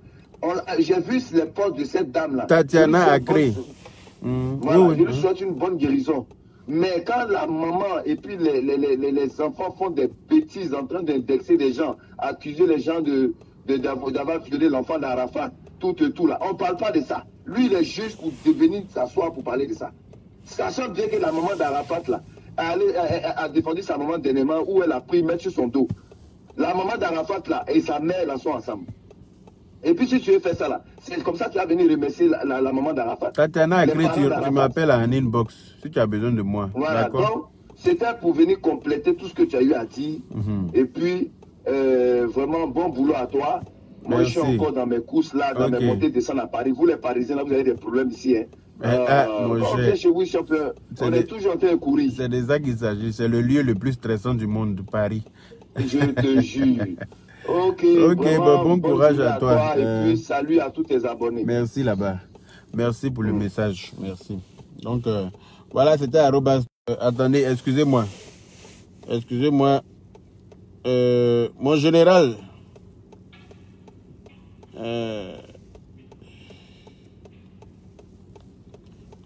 J'ai vu les posts de cette dame-là. Tatiana a créé. Voilà, je lui souhaite une bonne guérison. Mais quand la maman et puis les enfants font des bêtises en train d'indexer des gens, accuser les gens d'avoir violé l'enfant d'Arafat, tout là, on ne parle pas de ça. Lui, il est juste pour venir s'asseoir pour parler de ça. Sachant bien que la maman d'Arafat, là, a défendu sa maman dernièrement où elle a pris mettre sur son dos. La maman d'Arafat, là, et sa mère, là, sont ensemble. Et puis si tu veux faire ça là, c'est comme ça que tu vas venir remercier la maman d'Arafat. Tatiana a écrit, tu m'appelles en inbox si tu as besoin de moi. Voilà, donc c'était pour venir compléter tout ce que tu as eu à dire. Et puis, vraiment bon boulot à toi. Moi je suis encore dans mes courses là, dans mes montées descendre à Paris. Vous les Parisiens là, vous avez des problèmes ici. Chez vous, on est toujours en train de courir. C'est de ça qu'il s'agit, c'est le lieu le plus stressant du monde, Paris. Je te jure. Ok, bon courage à toi. Et puis salut à tous tes abonnés. Merci là-bas. Merci pour le message. Merci. Donc, voilà, c'était arrobas. Attendez, excusez-moi. Excusez-moi. Mon général.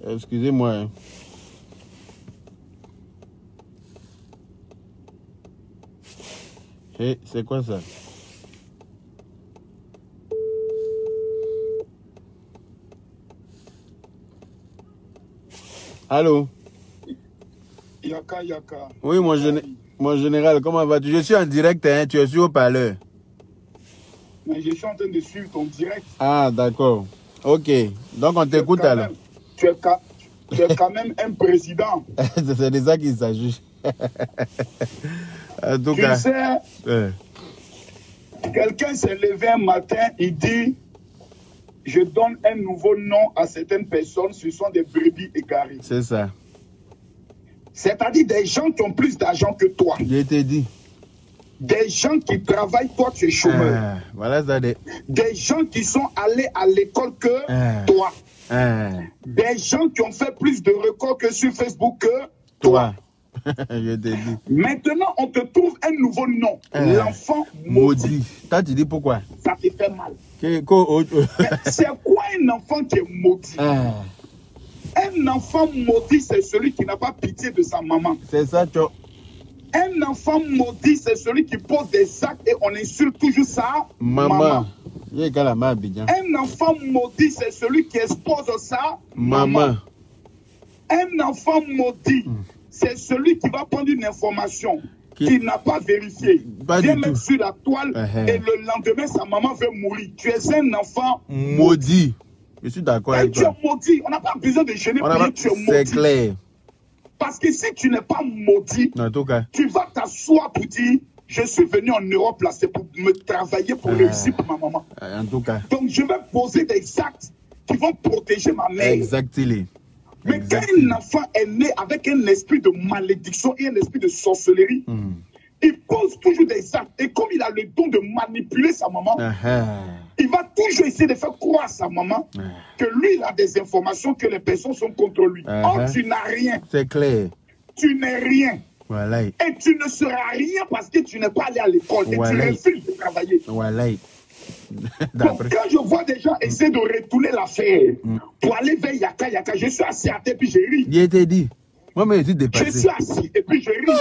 Excusez-moi. Hein. Hey, c'est quoi ça? Allô? Yaka. Oui, mon général, comment vas-tu? Je suis en direct, hein, tu es sur haut-parleur. Mais je suis en train de suivre ton direct. Ah, d'accord. Ok. Donc, on t'écoute alors. Tu es quand même un président. C'est de ça qu'il s'agit. En tout cas, sais, quelqu'un s'est levé un matin, il dit, je donne un nouveau nom à certaines personnes, ce sont des brebis égarées. C'est ça. C'est-à-dire des gens qui ont plus d'argent que toi. Je t'ai dit. Des gens qui travaillent, toi tu es chômeur. Voilà ça. Des gens qui sont allés à l'école que toi. Des gens qui ont fait plus de records que sur Facebook que toi. Je t'ai dit. Maintenant, on te trouve un nouveau nom. L'enfant maudit. Toi, tu dis pourquoi? Ça te fait mal. C'est quoi un enfant qui est maudit? Un enfant maudit, c'est celui qui n'a pas pitié de sa maman. C'est ça, tu vois. Un enfant maudit, c'est celui qui pose des actes et on insulte toujours sa maman. Un enfant maudit, c'est celui qui expose sa maman. Un enfant maudit, c'est celui qui va prendre une information qu'il n'a pas vérifiée. Vient mettre sur la toile et le lendemain, sa maman veut mourir. Tu es un enfant maudit. Je suis d'accord avec toi. Tu es maudit. On n'a pas besoin de gêner pour dire tu es maudit. C'est clair. Parce que si tu n'es pas maudit, en tout cas, tu vas t'asseoir pour dire, je suis venu en Europe là, c'est pour me travailler pour réussir pour ma maman. En tout cas. Donc je vais poser des actes qui vont protéger ma mère. Exactement. Mais quand un enfant est né avec un esprit de malédiction et un esprit de sorcellerie, il pose toujours des actes. Et comme il a le don de manipuler sa maman, il va toujours essayer de faire croire à sa maman que lui, il a des informations, que les personnes sont contre lui. Or, tu n'as rien. C'est clair. Tu n'es rien. Voilà. Et tu ne seras rien parce que tu n'es pas allé à l'école et tu refuses de travailler. Voilà. Donc, quand je vois des gens essayer de retourner l'affaire pour aller vers Yaka Yaka, je suis assis à terre puis je ris. Il était dit. Moi, je suis dépassé. Je suis assis et puis je ris.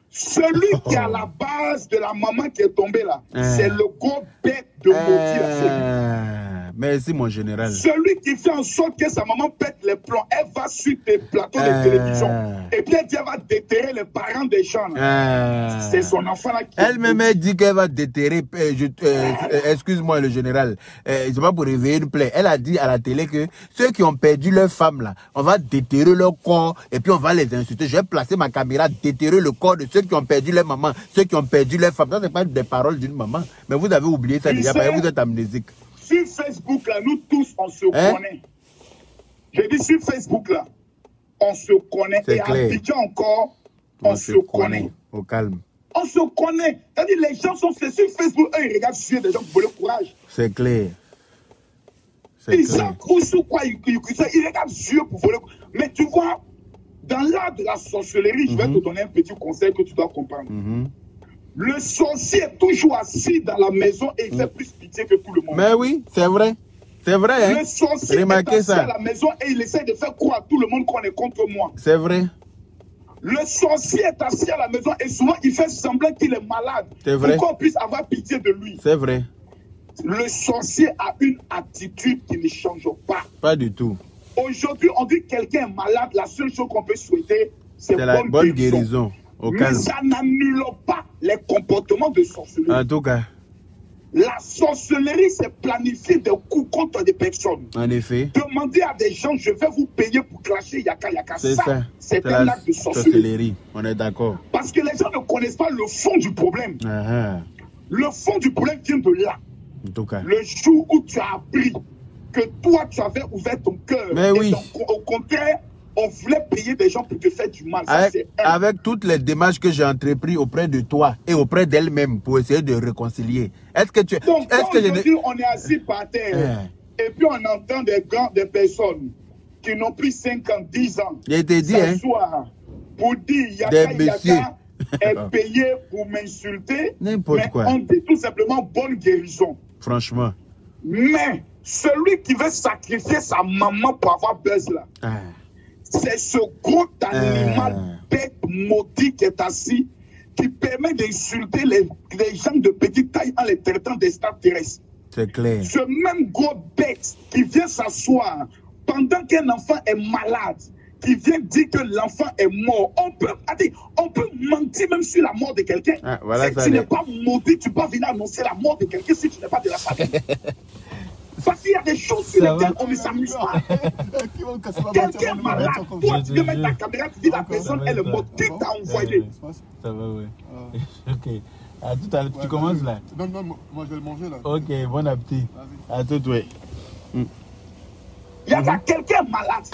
Celui qui est à la base de la maman qui est tombée là, c'est le gros bête de maudit. Merci, mon général. Celui qui fait en sorte que sa maman pète les plombs, elle va sur tes plateaux de télévision. Et puis elle dit elle va déterrer les parents des gens. C'est son enfant là qui... Elle-même dit qu'elle va déterrer... excuse-moi, le général. C'est pas pour réveiller une plaie. Elle a dit à la télé que ceux qui ont perdu leur femme là, on va déterrer leur corps et puis on va les insulter. Je vais placer ma caméra, déterrer le corps de ceux qui ont perdu leur maman, ceux qui ont perdu leur femme. Ça, c'est pas des paroles d'une maman. Mais vous avez oublié ça déjà, parce que vous êtes amnésique. Sur Facebook, là, nous tous, on se connaît. J'ai dit sur Facebook, là, on se connaît. Et à Abidjan encore, on se connaît. Au calme. On se connaît. C'est-à-dire, les gens sont sur Facebook, eux, ils regardent sur des gens pour le courage. C'est clair. Ils regardent sur pour voler. Mais tu vois, dans l'art de la sorcellerie, je vais te donner un petit conseil que tu dois comprendre. Le sorcier est toujours assis dans la maison et il fait plus pitié que tout le monde. Mais oui, c'est vrai. C'est vrai, hein. Le sorcier est assis à la maison et il essaie de faire croire à tout le monde qu'on est contre moi. C'est vrai. Le sorcier est assis à la maison et souvent il fait semblant qu'il est malade. C'est vrai. Pour qu'on puisse avoir pitié de lui. C'est vrai. Le sorcier a une attitude qui ne change pas. Pas du tout. Aujourd'hui, on dit que quelqu'un est malade, la seule chose qu'on peut souhaiter, c'est la bonne guérison. Mais ça n'annule pas les comportements de sorcellerie. En tout cas. La sorcellerie, c'est planifier des coups contre des personnes. En effet. Demandez à des gens, je vais vous payer pour clasher Yaka Yaka. C'est ça. C'est un acte de sorcellerie. On est d'accord. Parce que les gens ne connaissent pas le fond du problème. Le fond du problème vient de là. En tout cas. Le jour où tu as appris que toi, tu avais ouvert ton cœur. Mais oui. Donc, au contraire, on voulait payer des gens pour te faire du mal. Avec toutes les démarches que j'ai entreprises auprès de toi et auprès d'elle-même pour essayer de réconcilier. Est-ce que tu... Donc, aujourd'hui, on est assis par terre et puis on entend des personnes qui n'ont plus 5 ans, 10 ans. J'ai dit, s'asseoir pour dire Yaka Yaka est payé pour m'insulter. N'importe quoi. On dit tout simplement bonne guérison. Franchement. Mais celui qui veut sacrifier sa maman pour avoir buzz là, c'est ce gros animal bête maudit qui est assis, qui permet d'insulter les gens de petite taille en les traitant d'extraterrestres. C'est clair. Ce même gros bête qui vient s'asseoir pendant qu'un enfant est malade, qui vient dire que l'enfant est mort. On peut mentir même sur la mort de quelqu'un. Si tu n'es pas maudit, tu peux pas venir annoncer la mort de quelqu'un si tu n'es pas de la famille. Parce qu'il y a des choses sur lesquelles on ne s'amuse pas. Quelqu'un est malade, toi tu veux mettre ta caméra, tu dis la personne elle est morte, qui t'a envoyé? Ça va, oui. Ok. À tout à l'heure, tu commences là? Non, moi je vais le manger là. Ok, bon appétit. À tout, oui. Il y a quelqu'un malade.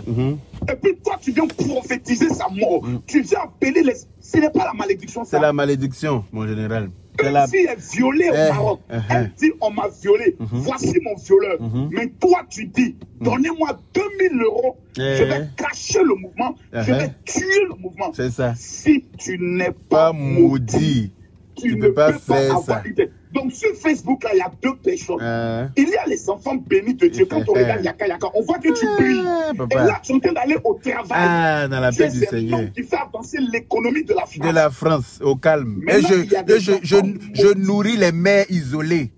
Et puis toi, tu viens prophétiser sa mort. Tu viens appeler les... Ce n'est pas la malédiction. C'est la malédiction, mon général. Une fille est violée au Maroc. Elle dit, on m'a violé. Voici mon violeur. Mais toi, tu dis, donnez-moi 2000 €. Je vais cacher le mouvement. Je vais tuer le mouvement. C'est ça. Si tu n'es pas maudit, tu ne peux pas faire ça. Donc sur Facebook, là, il y a 2 personnes. Il y a les enfants bénis de Dieu. Quand on regarde Yaka Yaka, on voit que tu brilles. Et là, tu es en train d'aller au travail. Dans la paix du Seigneur. Qui fait avancer l'économie de la France. De la France, au calme. Et je nourris les mères isolées.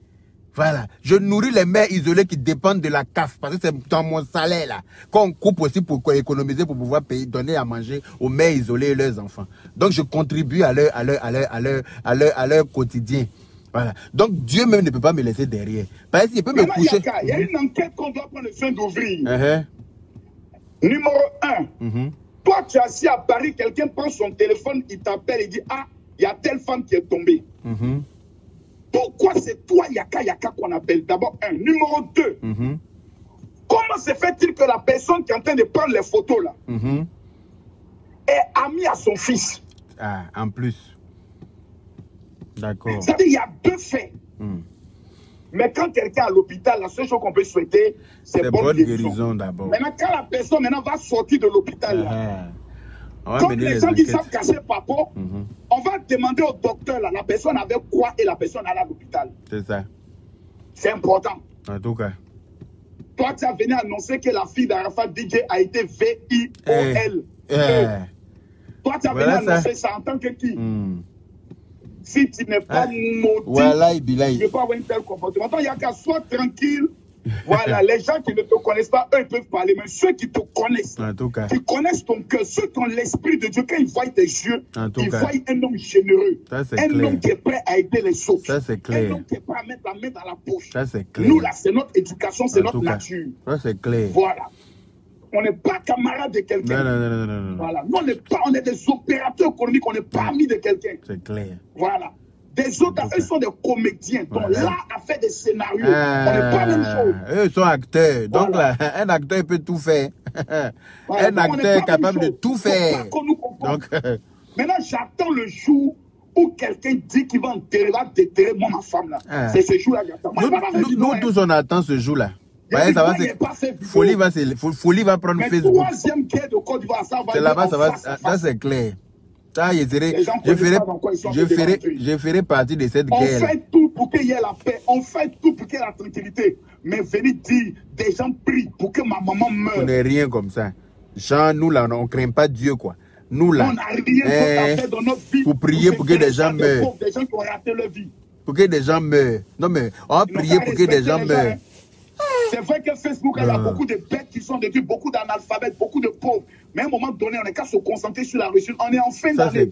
Voilà. Je nourris les mères isolées qui dépendent de la CAF. Parce que c'est dans mon salaire, là. Qu'on coupe aussi pour économiser, pour pouvoir payer, donner à manger aux mères isolées et leurs enfants. Donc, je contribue à leur quotidien. Voilà. Donc, Dieu même ne peut pas me laisser derrière. Parce qu'il peut me coucher. Il y a une enquête qu'on doit prendre le soin d'ouvrir. Numéro 1. Toi, tu es assis à Paris, quelqu'un prend son téléphone, il t'appelle et dit, ah, il y a telle femme qui est tombée. Pourquoi c'est toi, Yaka, qu'on appelle? D'abord, un. Numéro 2. Comment se fait-il que la personne qui est en train de prendre les photos là est amie à son fils? Ah, en plus. D'accord. C'est-à-dire, il y a deux faits. Mais quand quelqu'un est à l'hôpital, la seule chose qu'on peut souhaiter, c'est bonne guérison d'abord. Maintenant, quand la personne va sortir de l'hôpital, comme les gens qui savent casser papo, on va demander au docteur, là, la personne avait quoi et la personne allait à l'hôpital. C'est ça. C'est important. En tout cas. Toi, tu as venu annoncer que la fille d'Arafat DJ a été VIOL. Toi, tu as venu annoncer ça en tant que qui? Si tu n'es pas maudit, tu ne peux pas avoir un tel comportement. Il n'y a qu'à soit tranquille. Voilà, les gens qui ne te connaissent pas, eux, ils peuvent parler. Mais ceux qui te connaissent, qui connaissent ton cœur, ceux qui ont l'esprit de Dieu, quand ils voient tes yeux, ils voient un homme généreux, homme qui est prêt à aider les autres, un homme qui est prêt à mettre la main dans la poche. Nous, là, c'est notre éducation, c'est notre nature. Ça, c'est clair. Voilà. On n'est pas camarade de quelqu'un. Non. Voilà. Nous, on est des opérateurs économiques, on n'est pas amis de quelqu'un. C'est clair. Voilà. Des autres, eux sont des comédiens. Donc là, à faire des scénarios, on n'est pas la même chose. Eux sont acteurs. Donc là, un acteur il peut tout faire. Un acteur est capable de tout faire. Donc, maintenant, j'attends le jour où quelqu'un dit qu'il va déterrer moi, ma femme là. C'est ce jour-là que j'attends. Nous tous, on attend ce jour-là. Folie va prendre Facebook. Troisième guerre de Côte d'Ivoire, ça va. C'est là-bas, ça c'est clair. Ça, je ferai partie de cette guerre. On fait tout pour qu'il y ait la paix. On fait tout pour qu'il y ait la tranquillité. Mais venez dire, des gens prient pour que ma maman meure. On n'est rien comme ça. Genre, nous là, on ne craint pas Dieu, quoi. Nous là, on n'a rien à faire dans notre vie. Pour prier pour que des gens meurent. Des gens qui ont raté leur vie. Pour que des gens meurent. Non, mais on va prier pour que des gens meurent. C'est vrai que Facebook, il y a beaucoup de bêtes qui sont détruites, beaucoup d'analphabètes, beaucoup de pauvres. Mais à un moment donné, on n'est qu'à se concentrer sur la réussite. On est en fin d'année.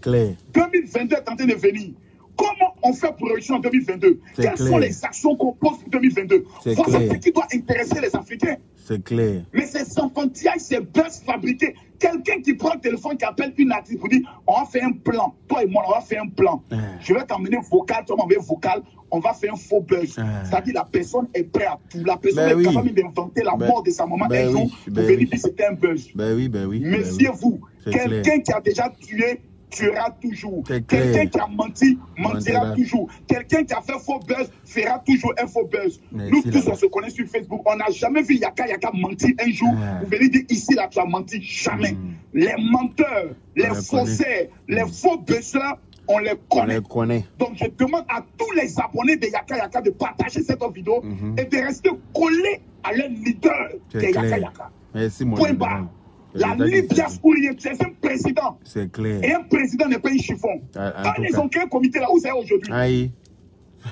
2022 est en train de venir. Comment on fait pour réussir en 2022? Quelles sont les actions qu'on pose pour 2022? C'est ce qui doit intéresser les Africains. C'est clair. Mais ces enfantillages, ces buzz fabriqués. Quelqu'un qui prend le téléphone, qui appelle une artiste pour dire, on va faire un plan. Toi et moi, on va faire un plan. Je vais t'emmener vocal, toi m'envoyer vocal. On va faire un faux buzz. C'est-à-dire la personne est prête à tout. La personne est capable d'inventer la mort de sa maman un jour pour venir dire que c'était un buzz. Méfiez-vous. Quelqu'un qui a déjà tué tuera toujours. Quelqu'un qui a menti, mentira toujours. Quelqu'un qui a fait faux buzz, fera toujours un faux buzz. Nous tous, on se connaît sur Facebook. On n'a jamais vu Yaka mentir un jour. Vous venez dire ici, là, tu as menti. Jamais. Les menteurs, les faussaires, les faux buzzeurs, on les connaît. Donc, je demande à tous les abonnés de Yaka de partager cette vidéo et de rester collés à leur leader de Yaka. Merci, mon point barre. La Libya Skourien, c'est un président. C'est clair. Et un président n'est pas un chiffon. Quand ils ont créé un comité là, où c'est aujourd'hui?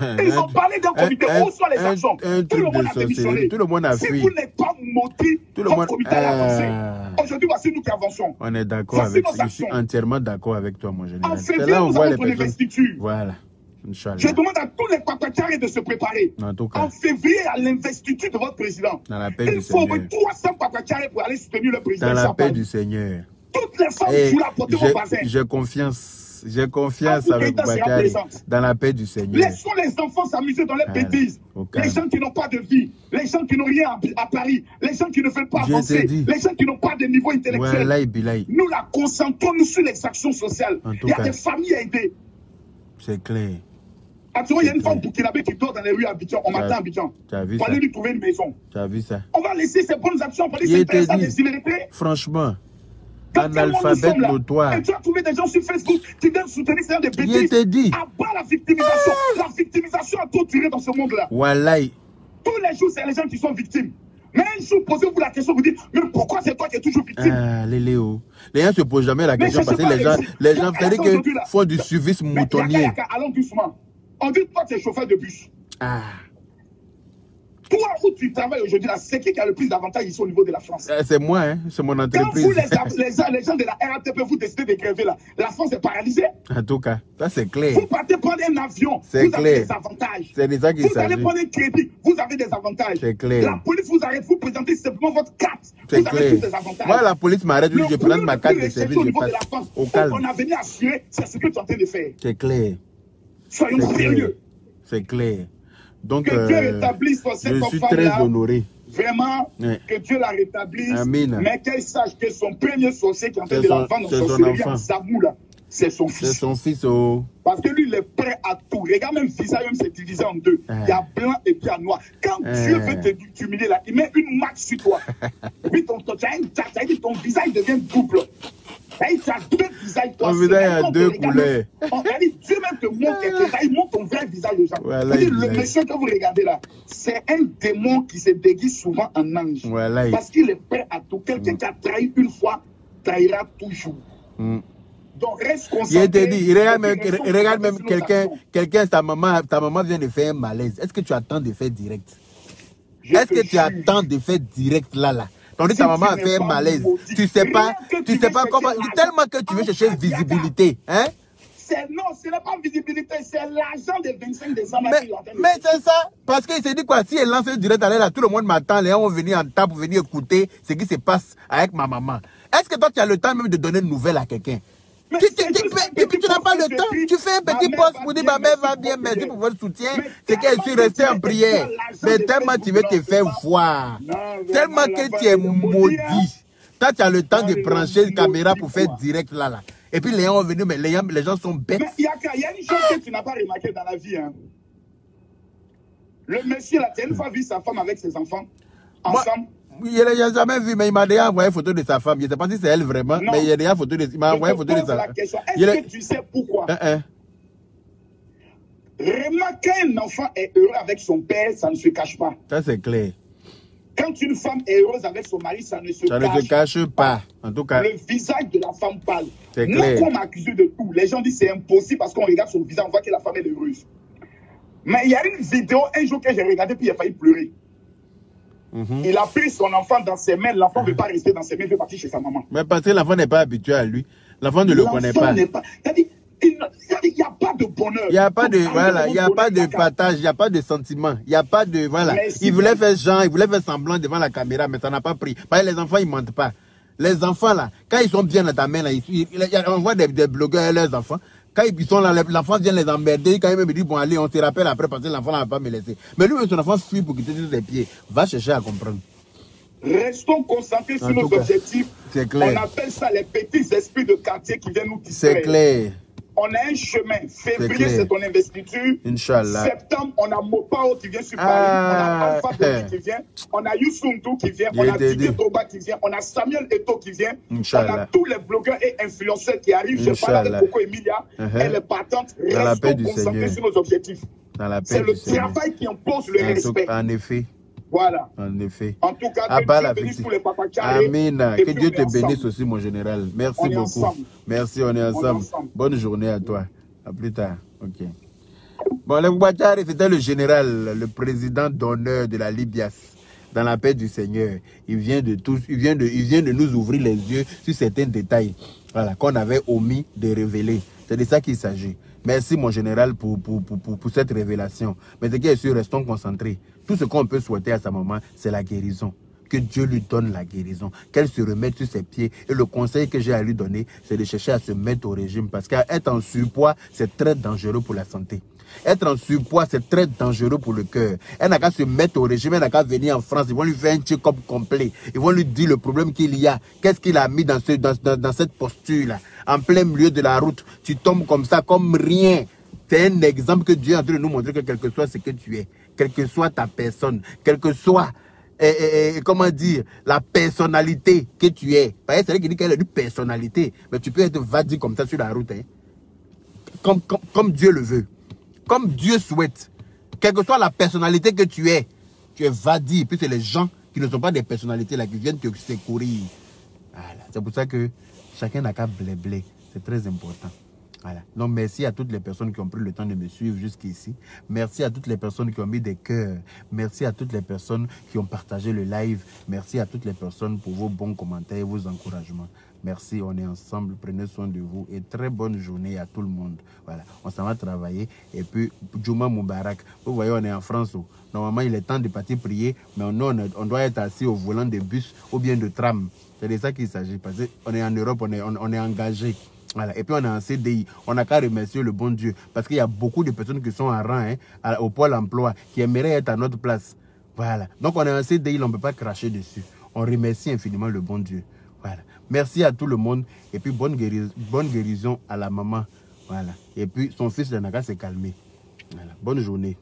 Ils ont parlé d'un comité. Où sont les actions? Tout le monde a démissionné. Tout le monde a fui. Si vous n'êtes pas motivé, votre comité a avancé. Aujourd'hui, voici nous qui avançons. On est d'accord avec ça. Je suis entièrement d'accord avec toi, mon général. En février, nous avons notre investiture. Voilà. Je demande à tous les Kwakwacharis de se préparer. En février, à l'investiture de votre président. Il faut 300 Kwakwacharis pour aller soutenir le président. Dans la paix du Seigneur. Toutes les femmes jouent la portée au bassin. J'ai confiance avec Kwakwacharis. Dans la paix du Seigneur. Laissons les enfants s'amuser dans les bêtises. Les gens qui n'ont pas de vie, les gens qui n'ont rien à Paris, les gens qui ne veulent pas avancer, les gens qui n'ont pas de niveau intellectuel. Nous la concentrons sur les actions sociales. Il y a des familles à aider. C'est clair. Actuellement, il y a une femme burkinabé qui dort dans les rues à Abidjan. On m'attend à Abidjan. Pour aller lui trouver une maison. Tu as vu ça? On va laisser ces bonnes actions. On va laisser ça des illérités. Franchement, analphabète notoire. Et tu as trouvé des gens sur Facebook qui viennent soutenir ces gens des bêtises. À bas la victimisation. La victimisation a tout tiré dans ce monde-là. Wallahi. Tous les jours, c'est les gens qui sont victimes. Mais un jour, posez-vous la question, vous dites, mais pourquoi c'est toi qui es toujours victime? Les Léo. Les gens ne se posent jamais la question parce que les gens font du service moutonnier. Allons doucement. On dit, toi, tu es chauffeur de bus. Toi, où tu travailles aujourd'hui, c'est qui a le plus d'avantages ici au niveau de la France? C'est moi, hein? C'est mon entreprise. Quand vous, les gens de la RATP, vous décidez de gréver là, la France est paralysée. En tout cas, ça c'est clair. Vous partez prendre un avion, vous avez des avantages. C'est des ça qui s'agit. Vous allez prendre un crédit, vous avez des avantages. C'est clair. La police vous arrête, vous présentez simplement votre carte. Vous avez tous les avantages. Moi, la police m'arrête, je prends ma carte de service, je passe au calme. On a venu assurer, c'est ce que tu es en train de faire. C'est clair. Soyons sérieux. C'est clair. Donc, que Dieu rétablisse cette je suis très honoré. Vraiment, que Dieu la rétablisse. Amen. Mais qu'elle sache que son premier sorcier qui est en train de la vendre dans sorcellerie en Zabou, là, c'est son fils. C'est son fils, oh. Parce que lui, il est prêt à tout. Regarde, même le visage, même c'est divisé en deux. Il y a blanc et puis il y a noir. Quand Dieu veut t'humilier là, il met une marque sur toi. Et puis ton visage devient double. Tu as deux visages. Ton visage a deux couleurs. Dieu même te montre quelque chose. Il montre ton vrai visage aux gens. Voilà, le monsieur que vous regardez là, c'est un démon qui se déguise souvent en ange. Voilà. Parce qu'il est prêt à tout. Quelqu'un qui a trahi une fois, trahira toujours. Donc reste concentré. Il regarde même quelqu'un, ta maman vient de faire un malaise. Est-ce que tu attends de faire direct? Est-ce que tu attends de faire direct là? Tandis que ta maman a fait un malaise. Tu sais pas comment, tellement que tu veux chercher visibilité. Hein? Non, ce n'est pas visibilité, c'est l'argent de 25 décembre. Mais c'est ça, parce qu'il s'est dit quoi, si elle lance direct là, tout le monde m'attend, les gens vont venir en table pour venir écouter ce qui se passe avec ma maman. Est-ce que toi tu as le temps même de donner une nouvelle à quelqu'un? Tu n'as pas le temps, tu fais un petit poste pour dire ma mère va bien, merci pour votre soutien, c'est qu'elle suis restée en prière. Mais tellement tu veux te faire voir, tellement que tu es maudit. Toi tu as le temps de brancher une caméra pour faire direct là. Et puis les gens sont venus, mais les gens sont bêtes. Mais il y a une chose que tu n'as pas remarqué dans la vie. Hein. Le monsieur là, tu as une fois vu sa femme avec ses enfants ensemble? Il n'a jamais vu, mais il m'a déjà envoyé une photo de sa femme. Je ne sais pas si c'est elle vraiment, non. Mais il y a déjà photo de, il m'a envoyé une photo de sa femme. Est-ce que tu sais pourquoi? Remarque qu'un enfant est heureux avec son père, ça ne se cache pas. Ça c'est clair. Quand une femme est heureuse avec son mari, ça ne se cache pas. En tout cas, le visage de la femme parle. C'est clair. Nous, on m'a accusé de tout. Les gens disent c'est impossible parce qu'on regarde son visage, on voit que la femme est heureuse. Mais il y a une vidéo un jour que j'ai regardé, puis il a failli pleurer. Il a pris son enfant dans ses mains. L'enfant ne veut pas rester dans ses mains, il veut partir chez sa maman. Mais parce que l'enfant n'est pas habitué à lui. L'enfant ne le connaît pas. Il n'y a pas de bonheur. Il n'y a pas de, voilà, il n'y a pas de partage, il n'y a pas de sentiment. Il n'y a pas de, voilà. Il voulait faire genre, il voulait faire semblant devant la caméra, mais ça n'a pas pris. Parce que les enfants, ils ne mentent pas. Les enfants, là, quand ils sont bien dans ta main, là, on voit des blogueurs et leurs enfants. Quand ils sont là, l'enfant vient les emmerder. Quand il me dit, bon, allez, on se rappelle après parce que l'enfant ne va pas me laisser. Mais lui, son enfant fuit pour quitter sur ses pieds. Va chercher à comprendre. Restons concentrés sur nos objectifs. C'est clair. On appelle ça les petits esprits de quartier qui viennent nous distraire. C'est clair. On a un chemin. Février, c'est ton investiture. Inch'Allah. Septembre, on a Mopao qui vient sur Paris. On a Alpha Dori qui vient. On a Youssou qui vient. On a Didier Toba qui vient. On a Samuel Eto'o qui vient. On a tous les blogueurs et influenceurs qui arrivent. Je parle de Coco Emilia. Elle est partante. Restons concentrés sur nos objectifs. C'est le travail qui impose le respect. En effet. Voilà. En effet. En tout cas, que Dieu bénisse tous les papas carrés. Amen. Que Dieu te bénisse aussi, mon général. Merci beaucoup. Merci, on est ensemble. Bonne journée à toi. À plus tard. Ok. Bon, le Boubacar, c'était le général, le président d'honneur de la Libias. Dans la paix du Seigneur. Il vient de nous ouvrir les yeux sur certains détails. Voilà, qu'on avait omis de révéler. C'est de ça qu'il s'agit. Merci, mon général, pour cette révélation. Mais ce qui est sûr, restons concentrés. Tout ce qu'on peut souhaiter à sa maman, c'est la guérison. Que Dieu lui donne la guérison. Qu'elle se remette sur ses pieds. Et le conseil que j'ai à lui donner, c'est de chercher à se mettre au régime. Parce qu'être en surpoids, c'est très dangereux pour la santé. Être en surpoids, c'est très dangereux pour le cœur. Elle n'a qu'à se mettre au régime, elle n'a qu'à venir en France. Ils vont lui faire un check-up complet. Ils vont lui dire le problème qu'il y a. Qu'est-ce qu'il a mis dans cette posture-là. En plein milieu de la route, tu tombes comme ça, comme rien. C'est un exemple que Dieu est en train de nous montrer que quel que soit ce que tu es, quelle que soit ta personne, quelle que soit, comment dire, la personnalité que tu es. C'est vrai qu'il dit qu'elle a une personnalité, mais tu peux être vadi comme ça sur la route. Hein. Comme Dieu le veut. Comme Dieu souhaite, quelle que soit la personnalité que tu es vadi. Et puis c'est les gens qui ne sont pas des personnalités là, qui viennent te secourir. Voilà. C'est pour ça que chacun n'a qu'à blé. C'est très important. Voilà. Donc, merci à toutes les personnes qui ont pris le temps de me suivre jusqu'ici. Merci à toutes les personnes qui ont mis des cœurs. Merci à toutes les personnes qui ont partagé le live. Merci à toutes les personnes pour vos bons commentaires et vos encouragements. Merci, on est ensemble. Prenez soin de vous et très bonne journée à tout le monde. Voilà, on s'en va travailler. Et puis, Djouma Moubarak. Vous voyez, on est en France. Normalement, il est temps de partir prier, mais nous, on doit être assis au volant de bus ou bien de tram. C'est de ça qu'il s'agit. Parce qu'on est en Europe, on est engagé. Voilà. Et puis on est en CDI, on n'a qu'à remercier le bon Dieu. Parce qu'il y a beaucoup de personnes qui sont en rang au pôle emploi, qui aimeraient être à notre place. Voilà. Donc on est en CDI, on ne peut pas cracher dessus. On remercie infiniment le bon Dieu. Voilà. Merci à tout le monde. Et puis bonne guérison à la maman. Voilà. Et puis son fils n'a qu'à se calmer. Voilà. Bonne journée.